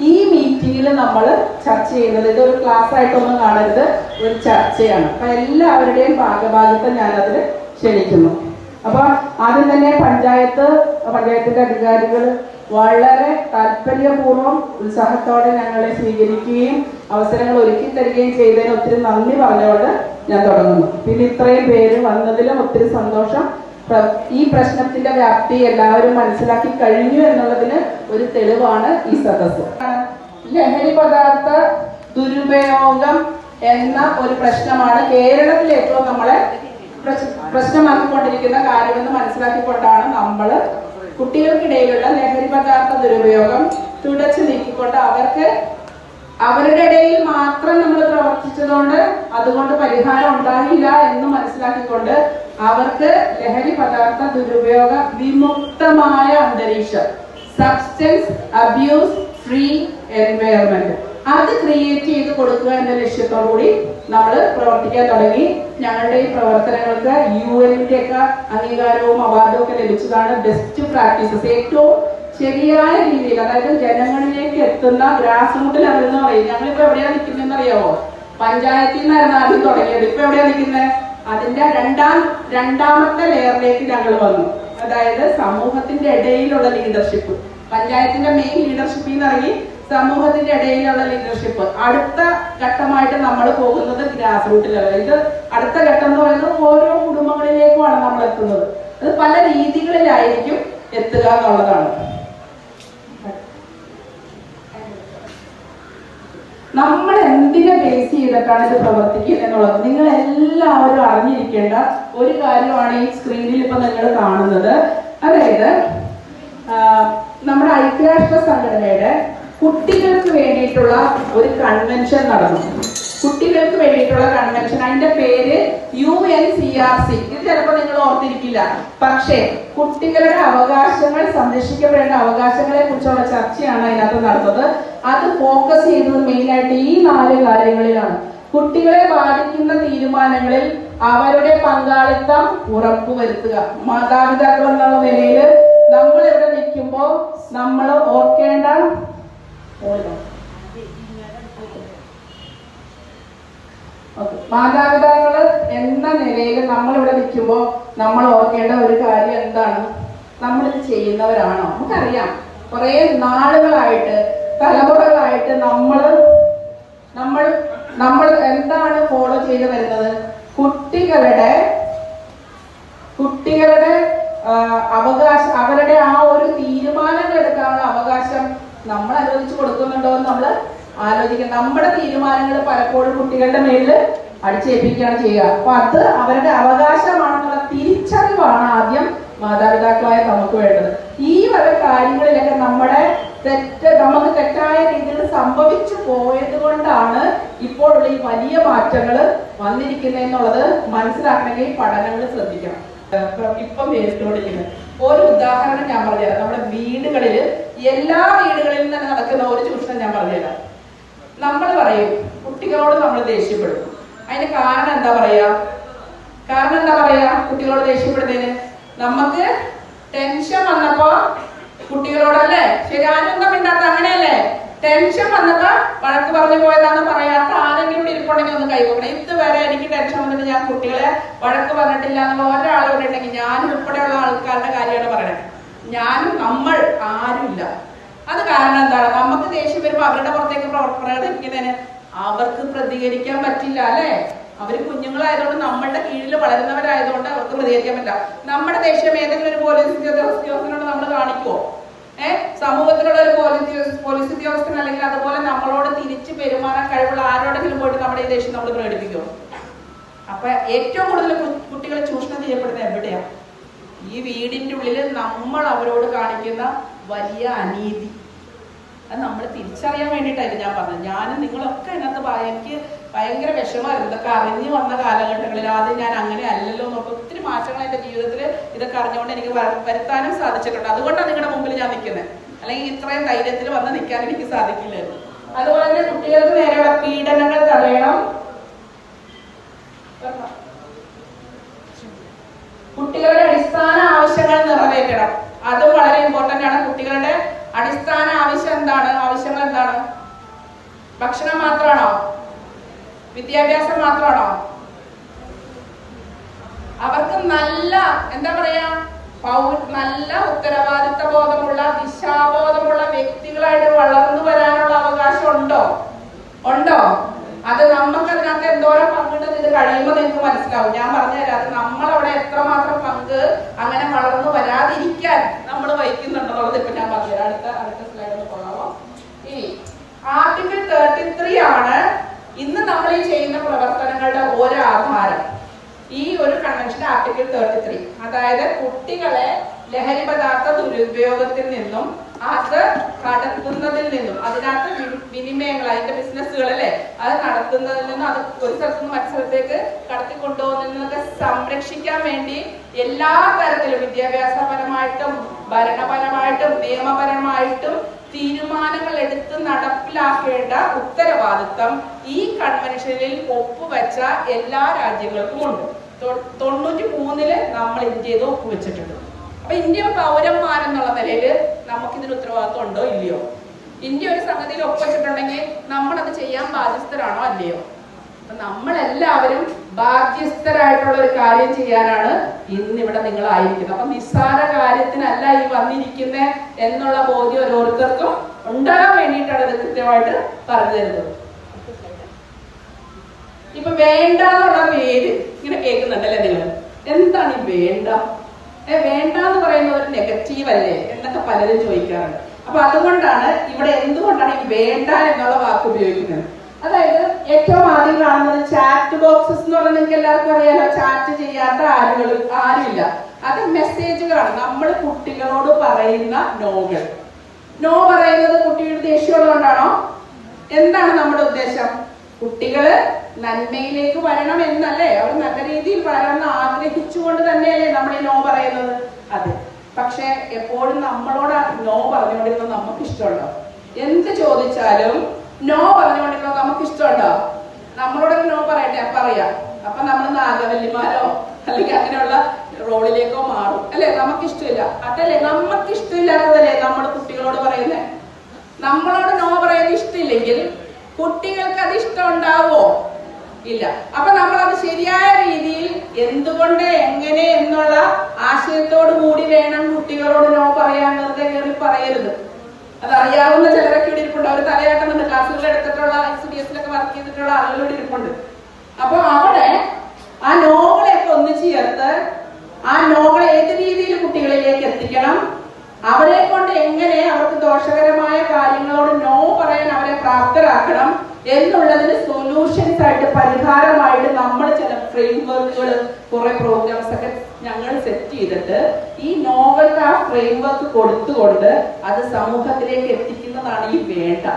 ഈ മീറ്റിംഗിൽ നമ്മൾ ചർച്ച ചെയ്യുന്നത്. ഇതൊരു ക്ലാസ് ആയിട്ടൊന്നും കാണരുത്, ഒരു ചർച്ചയാണ്. അപ്പൊ എല്ലാവരുടെയും ഭാഗഭാഗത്ത് ഞാനതിൽ ക്ഷണിക്കുന്നു. അപ്പൊ ആദ്യം തന്നെ പഞ്ചായത്തിന്റെ അധികാരികൾ വളരെ താല്പര്യപൂർവ്വം ഉത്സാഹത്തോടെ ഞങ്ങളെ സ്വീകരിക്കുകയും അവസരങ്ങൾ ഒരുക്കി തരികയും ചെയ്തതിന് ഒത്തിരി നന്ദി പറഞ്ഞുകൊണ്ട് ഞാൻ തുടങ്ങുന്നു. പിന്നെ ഇത്രയും പേര് വന്നതിലും ഒത്തിരി സന്തോഷം. ഈ പ്രശ്നത്തിന്റെ വ്യാപ്തി എല്ലാവരും മനസ്സിലാക്കി കഴിഞ്ഞു എന്നുള്ളതിന് ഒരു തെളിവാണ് ഈ സദസ്സ്. ലഹരി പദാർത്ഥ ദുരുപയോഗം എന്ന ഒരു പ്രശ്നമാണ് കേരളത്തിൽ ഏറ്റവും നമ്മളെ പ്രശ്നമാക്കിക്കൊണ്ടിരിക്കുന്ന കാര്യമെന്ന് മനസ്സിലാക്കിക്കൊണ്ടാണ് നമ്മൾ കുട്ടികൾക്കിടയിലുള്ള ലഹരി പദാർത്ഥ ദുരുപയോഗം തുടച്ചു നീക്കിക്കൊണ്ട് അവരുടെ ഇടയിൽ മാത്രം നമ്മൾ പ്രവർത്തിച്ചതുകൊണ്ട് അതുകൊണ്ട് പരിഹാരം ഉണ്ടാകില്ല എന്ന് മനസ്സിലാക്കിക്കൊണ്ട് അവർക്ക് ലഹരി പദാർത്ഥ ദുരുപയോഗ വിമുക്തമായ അന്തരീക്ഷം, സബ്സ്റ്റൻസ് അബ്യൂസ് ഫ്രീ എൻവയറമെന്റ്, അത് ക്രിയേറ്റ് ചെയ്ത് കൊടുക്കുക എന്ന ലക്ഷ്യത്തോടുകൂടി നമ്മൾ പ്രവർത്തിക്കാൻ തുടങ്ങി. ഞങ്ങളുടെ ഈ പ്രവർത്തനങ്ങൾക്ക് UN-ന്റെ ഒക്കെ അംഗീകാരവും അവാർഡും ഒക്കെ ലഭിച്ചതാണ്. ബെസ്റ്റ് പ്രാക്ടീസസ്, ഏറ്റവും ശരിയായ രീതിയിൽ, അതായത് ജനങ്ങളിലേക്ക് എത്തുന്ന ഗ്രാസ് റൂട്ട് ലെവൽ എന്ന് പറയും. ഞങ്ങളിപ്പോ എവിടെയാ നിൽക്കുന്നതെന്ന് അറിയാമോ? പഞ്ചായത്തിൽ നിന്നായിരുന്നു ആദ്യം തുടങ്ങിയത്. ഇപ്പൊ എവിടെയാ നിൽക്കുന്നത്? അതിന്റെ രണ്ടാമത്തെ ലെയറിലേക്ക് ഞങ്ങൾ വന്നു. അതായത് സമൂഹത്തിന്റെ ഇടയിലുള്ള ലീഡർഷിപ്പ്, പഞ്ചായത്തിന്റെ മെയിൻ ലീഡർഷിപ്പിൽ നിന്ന് ഇറങ്ങി സമൂഹത്തിന്റെ ഇടയിലുള്ള ലീഡർഷിപ്പ്. അടുത്ത ഘട്ടമായിട്ട് നമ്മൾ പോകുന്നത് ഗ്രാസ് റൂട്ട് ലെവൽ. ഇത് അടുത്ത ഘട്ടം എന്ന് പറയുന്നത് ഓരോ കുടുംബങ്ങളിലേക്കുമാണ് നമ്മൾ എത്തുന്നത്. അത് പല രീതികളിലായിരിക്കും എത്തുക എന്നുള്ളതാണ്. നമ്മൾ എന്തിനെ ബേസ് ചെയ്തിട്ടാണ് ഇത് പ്രവർത്തിക്കുന്നത് എന്നുള്ളത് നിങ്ങൾ എല്ലാവരും അറിഞ്ഞിരിക്കേണ്ട ഒരു കാര്യമാണ് ഈ സ്ക്രീനിൽ ഇപ്പൊ നിങ്ങൾ കാണുന്നത്. അതായത് നമ്മുടെ ഐക്യരാഷ്ട്ര സംഘടനയുടെ കുട്ടികൾക്ക് വേണ്ടിയിട്ടുള്ള ഒരു കൺവെൻഷൻ നടന്നു. കുട്ടികൾക്ക് വേണ്ടിയിട്ടുള്ള കൺവെൻഷൻ, അതിന്റെ പേര് UNCRC. ഇത് ചിലപ്പോൾ നിങ്ങൾ ഓർത്തിരിക്കില്ല. പക്ഷേ കുട്ടികളുടെ അവകാശങ്ങൾ, സംരക്ഷിക്കപ്പെടേണ്ട അവകാശങ്ങളെ കുറിച്ചുള്ള ചർച്ചയാണ് അതിനകത്ത് നടന്നത്. അത് ഫോക്കസ് ചെയ്തത് മെയിനായിട്ട് ഈ 4 കാര്യങ്ങളിലാണ്. കുട്ടികളെ ബാധിക്കുന്ന തീരുമാനങ്ങളിൽ അവരുടെ പങ്കാളിത്തം ഉറപ്പുവരുത്തുക. മാതാപിതാക്കൾ എന്നുള്ള നിലയിൽ നമ്മൾ ഇവിടെ നിൽക്കുമ്പോൾ നമ്മൾ ഓർക്കേണ്ട മാതാപിതാക്കള് എന്ന നിലയിൽ നമ്മളിവിടെ നിൽക്കുമ്പോൾ നമ്മൾ ഓർക്കേണ്ട ഒരു കാര്യം എന്താണ്? നമ്മളിത് ചെയ്യുന്നവരാണോ? നമുക്കറിയാം കുറെ നാളുകളായിട്ട്, തലമുറകളായിട്ട് നമ്മൾ എന്താണ് ഫോളോ ചെയ്ത് വരുന്നത്? കുട്ടികളുടെ അവകാശം, അവരുടെ ആ ഒരു തീരുമാനങ്ങൾ എടുക്കാനുള്ള അവകാശം നമ്മൾ അനുവദിച്ചു കൊടുക്കുന്നുണ്ടോ എന്ന് നമ്മൾ ആലോചിക്കണം. നമ്മുടെ തീരുമാനങ്ങൾ പലപ്പോഴും കുട്ടികളുടെ മേലിൽ അടിച്ചേൽപ്പിക്കുകയാണ് ചെയ്യുക. അപ്പൊ അത് അവരുടെ അവകാശമാണെന്നുള്ള തിരിച്ചറിവാണ് ആദ്യം മാതാപിതാക്കളായ നമുക്ക് വേണ്ടത്. ഈ വക കാര്യങ്ങളിലൊക്കെ നമുക്ക് തെറ്റായ രീതിയിൽ സംഭവിച്ചു പോയത് കൊണ്ടാണ് ഇപ്പോഴുള്ള ഈ വലിയ മാറ്റങ്ങൾ വന്നിരിക്കുന്നതെന്നുള്ളത് മനസ്സിലാക്കണമെങ്കിൽ പഠനങ്ങൾ ശ്രദ്ധിക്കണം. ഇപ്പം നേരിട്ടുകൊണ്ടിരിക്കുന്നത് ഒരു ഉദാഹരണം ഞാൻ പറഞ്ഞുതരാം. നമ്മുടെ വീടുകളിൽ, എല്ലാ വീടുകളിലും തന്നെ നടക്കുന്ന ഒരു ചൂഷണം ഞാൻ പറഞ്ഞുതരാം. നമ്മൾ പറയും കുട്ടികളോട് നമ്മൾ ദേഷ്യപ്പെടും. അതിന് കാരണം എന്താ പറയാ കുട്ടികളോട് ദേഷ്യപ്പെടുന്നതിന്? നമുക്ക് ടെൻഷൻ വന്നപ്പോ കുട്ടികളോടല്ലേ ശരി, ആനന്ദം മിണ്ടാത്ത അങ്ങനെയല്ലേ? ടെൻഷൻ വന്നപ്പോ വഴക്ക് പറഞ്ഞു പോയതാന്ന് പറയാത്ത ആരെങ്കിലും ഇരിപ്പുണ്ടെങ്കിൽ ഒന്ന് കൈവക്കണം. ഇതുവരെ എനിക്ക് ടെൻഷൻ വന്നിട്ട് ഞാൻ കുട്ടികളെ വഴക്ക് പറഞ്ഞിട്ടില്ല എന്നുള്ള ഒരാളോട് ഉണ്ടെങ്കിൽ ഞാൻ ഉൾപ്പെടെയുള്ള ആൾക്കാരുടെ കാര്യമാണ് പറയണത്. ഞാനും നമ്മൾ ആരുമില്ല. അത് കാരണം എന്താണ്? നമുക്ക് ദേഷ്യം വരുമ്പോ അവരുടെ പുറത്തേക്ക് പ്രകടിപ്പിക്കുന്നതിന് അവർക്ക് പ്രതികരിക്കാൻ പറ്റില്ല അല്ലെ? അവര് കുഞ്ഞുങ്ങളായതുകൊണ്ട്, നമ്മളുടെ കീഴിൽ വളരുന്നവരായതുകൊണ്ട് അവർക്ക് പ്രതികരിക്കാൻ പറ്റില്ല. നമ്മുടെ ദേഷ്യം ഏതെങ്കിലും ഒരു പോലീസ് ഉദ്യോഗസ്ഥനോട് നമ്മൾ കാണിക്കുവോ? സമൂഹത്തിലുള്ള ഒരു പോലീസ് ഉദ്യോഗസ്ഥൻ അല്ലെങ്കിൽ അതുപോലെ നമ്മളോട് തിരിച്ചു പെരുമാറാൻ കഴിവുള്ള ആരോടെങ്കിലും പോയിട്ട് നമ്മുടെ ഈ ദേഷ്യം നമ്മൾ പ്രകടിപ്പിക്കുമോ? അപ്പൊ ഏറ്റവും കൂടുതൽ കുട്ടികൾ ചൂഷണം ചെയ്യപ്പെടുന്നത് എവിടെയാ? ഈ വീടിന്റെ ഉള്ളിൽ നമ്മൾ അവരോട് കാണിക്കുന്ന വലിയ അനീതി. അത് നമ്മൾ തിരിച്ചറിയാൻ വേണ്ടിയിട്ടായിരുന്നു ഞാൻ പറഞ്ഞത്. ഞാനും നിങ്ങളൊക്കെ അതിനകത്ത് എനിക്ക് ഭയങ്കര വിഷമമായിരുന്നു ഇതൊക്കെ അറിഞ്ഞു വന്ന കാലഘട്ടങ്ങളിൽ. ആദ്യം ഞാൻ അങ്ങനെ അല്ലല്ലോ എന്നൊക്കെ ഒത്തിരി മാറ്റങ്ങൾ എൻ്റെ ജീവിതത്തിൽ ഇതൊക്കെ അറിഞ്ഞുകൊണ്ട് എനിക്ക് വരുത്താനും സാധിച്ചിട്ടുണ്ട്. അതുകൊണ്ടാണ് നിങ്ങളുടെ മുമ്പിൽ ഞാൻ നിൽക്കുന്നത്. അല്ലെങ്കിൽ ഇത്രയും ധൈര്യത്തിൽ വന്ന് നിൽക്കാൻ എനിക്ക് സാധിക്കില്ലായിരുന്നു. അതുപോലെ തന്നെ കുട്ടികൾക്ക് നേരെയുള്ള പീഡനങ്ങൾ തടയണം. കുട്ടികളുടെ അടിസ്ഥാന ആവശ്യങ്ങൾ നിറവേറ്റണം. അതും വളരെ ഇമ്പോർട്ടന്റ് ആണ്. കുട്ടികളുടെ അടിസ്ഥാന ആവശ്യങ്ങൾ എന്താണ്? ഭക്ഷണം മാത്രമാണോ? വിദ്യാഭ്യാസം മാത്രമാണോ? അവർക്ക് നല്ല നല്ല ഉത്തരവാദിത്ത ബോധമുള്ള, ദിശാബോധമുള്ള വ്യക്തികളായിട്ട് വളർന്നു വരാനുള്ള അവകാശം ഉണ്ടോ? അത് നമുക്ക് അതിനകത്ത് എന്തോരം പങ്കുണ്ടെന്ന് ഇത് കഴിയുമ്പോൾ നിങ്ങൾക്ക് മനസ്സിലാവും. ഞാൻ പറഞ്ഞുതരാം. അത് നമ്മളവിടെ എത്രമാത്രം പങ്ക് അങ്ങനെ വളർന്നു വരാതിരിക്കാൻ നമ്മൾ വഹിക്കുന്നുണ്ടെന്നുള്ളത് ഇപ്പൊ ഞാൻ പറഞ്ഞുതരാം. അടുത്ത സ്ലൈഡ് ഒന്ന് പോകാമോ? ഇനി ആർട്ടിക്കിൾ 33 ആണ് ഇന്ന് നമ്മൾ ഈ ചെയ്യുന്ന പ്രവർത്തനങ്ങളുടെ ഒരാധാരം. ഈ ഒരു കൺവെൻഷൻ ആർട്ടിക്കിൾ 33, അതായത് കുട്ടികളെ ലഹരി പദാർത്ഥ ദുരുപയോഗത്തിൽ നിന്നും അത് കടത്തുന്നതിൽ നിന്നും, അതിനകത്ത് വിനിമയങ്ങൾ, അതിന്റെ ബിസിനസ്സുകൾ അല്ലേ, അത് നടത്തുന്നതിൽ നിന്നും, അത് ഒരു സ്ഥലത്ത് നിന്ന് മറ്റു സ്ഥലത്തേക്ക് കടത്തിക്കൊണ്ടുപോകുന്നതിൽ നിന്നൊക്കെ സംരക്ഷിക്കാൻ വേണ്ടി എല്ലാ തരത്തിലും വിദ്യാഭ്യാസപരമായിട്ടും ഭരണപരമായിട്ടും നിയമപരമായിട്ടും തീരുമാനങ്ങൾ എടുത്ത് നടപ്പിലാക്കേണ്ട ഉത്തരവാദിത്തം ഈ കൺവെൻഷനിൽ ഒപ്പുവെച്ച എല്ലാ രാജ്യങ്ങൾക്കും ഉണ്ട്. 93 നമ്മൾ ഇന്ത്യയിൽ ഒപ്പുവെച്ചിട്ടുണ്ട്. അപ്പൊ ഇന്ത്യ പൗരന്മാരെന്നുള്ള നിലയിൽ നമുക്കിതിന് ഉത്തരവാദിത്വം ഉണ്ടോ ഇല്ലയോ? ഇന്ത്യ ഒരു സംഗതിയിൽ ഒപ്പുവെച്ചിട്ടുണ്ടെങ്കിൽ നമ്മളത് ചെയ്യാൻ ബാധ്യസ്ഥരാണോ അല്ലയോ? അപ്പൊ നമ്മളെല്ലാവരും ബാധ്യസ്ഥരായിട്ടുള്ള ഒരു കാര്യം ചെയ്യാനാണ് ഇന്നിവിടെ നിങ്ങളായിരിക്കുന്നത്. അപ്പൊ നിസ്സാര കാര്യത്തിനല്ല ഈ വന്നിരിക്കുന്നത് എന്നുള്ള ബോധ്യം ഓരോരുത്തർക്കും ഉണ്ടാകാൻ വേണ്ടിയിട്ടാണ് ഇത് കൃത്യമായിട്ട് പറഞ്ഞു തരുന്നത്. ഇപ്പൊ വേണ്ട എന്നുള്ള പേര് ഇങ്ങനെ കേൾക്കുന്നുണ്ടല്ലേ നിങ്ങൾ? എന്താണ് ഈ വേണ്ട? വേണ്ട എന്ന് പറയുന്ന ഒരു നെഗറ്റീവ് അല്ലേ എന്നൊക്കെ പലരും ചോദിക്കാറുണ്ട്. അപ്പൊ അതുകൊണ്ടാണ് ഇവിടെ എന്തുകൊണ്ടാണ് ഈ വേണ്ട എന്നുള്ള വാക്ക് ഉപയോഗിക്കുന്നത്. അതായത് ഏറ്റവും ആദ്യം കാണുന്നത് ചാറ്റ് ബോക്സസ് എന്ന് പറഞ്ഞാൽ നിങ്ങൾക്ക് എല്ലാവർക്കും അറിയാലോ. ചാറ്റ് ചെയ്യാത്ത ആരുമില്ല. അത് മെസ്സേജുകളാണ്. നമ്മൾ കുട്ടികളോട് പറയുന്ന നോകൾ. നോ പറയുന്നത് കുട്ടിയുടെ ദേഷ്യമുള്ളതുകൊണ്ടാണോ? എന്താണ് നമ്മുടെ ഉദ്ദേശം? കുട്ടികള് നന്മയിലേക്ക് വരണം എന്നല്ലേ, അവർ നല്ല രീതിയിൽ വളരണം ആഗ്രഹിച്ചുകൊണ്ട് തന്നെയല്ലേ നമ്മൾ ഈ നോ പറയുന്നത്? അതെ. പക്ഷെ എപ്പോഴും നമ്മളോട് നോ പറഞ്ഞുകൊണ്ടിരുന്നത് നമുക്ക് ഇഷ്ടമുണ്ടോ? എന്ത് ചോദിച്ചാലും നോ പറഞ്ഞുകൊണ്ടിരുന്നത് നമുക്ക് ഇഷ്ടമുണ്ടോ? നമ്മളോടൊക്കെ നോ പറയട്ടെ, പറയാം. അപ്പൊ നമ്മൾ നാഗവല്ലിമാരോ അല്ലെങ്കിൽ അങ്ങനെയുള്ള റോളിലേക്കോ മാറും അല്ലെ? നമുക്കിഷ്ടമില്ല. അതല്ലേ നമുക്കിഷ്ടമില്ലാത്തതല്ലേ നമ്മൾ കുട്ടികളോട് പറയുന്നത്? നമ്മളോട് നോ പറയുന്നത് ഇഷ്ടമില്ലെങ്കിൽ കുട്ടികൾക്ക് അത് ഇഷ്ടം ഉണ്ടാവോ? ഇല്ല. അപ്പൊ നമ്മളത് ശരിയായ രീതിയിൽ എന്തുകൊണ്ട്, എങ്ങനെ എന്നുള്ള ആശയത്തോടു കൂടി വേണം കുട്ടികളോട് നോ പറയാൻ. വെറുതെ കയറി പറയരുത്. അതറിയാവുന്ന ചിലരൊക്കെ ഇവിടെ ഇരിപ്പുണ്ട്. അവർ തലയാട്ടുന്നുണ്ട്. ക്ലാസ്സുകൾ എടുത്തിട്ടുള്ള എക്സ്പീരിയൻസിലൊക്കെ വർക്ക് ചെയ്തിട്ടുള്ള ആളുകൾ ഇവിടെ ഇരിപ്പുണ്ട്. അപ്പൊ അവിടെ ആ നോകളെയൊക്കെ ഒന്നിച്ച് ചേർത്ത് ആ നോകൾ ഏത് രീതിയിൽ കുട്ടികളിലേക്ക് എത്തിക്കണം, അവരെ കൊണ്ട് എങ്ങനെ അവർക്ക് ദോഷകരമായ കാര്യങ്ങളോട് നോ പറയാൻ അവരെ പ്രാപ്തരാക്കണം എന്നുള്ളതിന് സൊല്യൂഷൻസ് ആയിട്ട്, പരിഹാരമായിട്ട് നമ്മൾ ചില ഫ്രെയിംവർക്കുകൾ, കുറെ പ്രോഗ്രാംസ് ഒക്കെ ഞങ്ങൾ സെറ്റ് ചെയ്തിട്ട് ഈ നോവലിന് ആ ഫ്രെയിംവർക്ക് കൊടുത്തുകൊണ്ട് അത് സമൂഹത്തിലേക്ക് എത്തിക്കുന്നതാണ് ഈ വേണ്ട.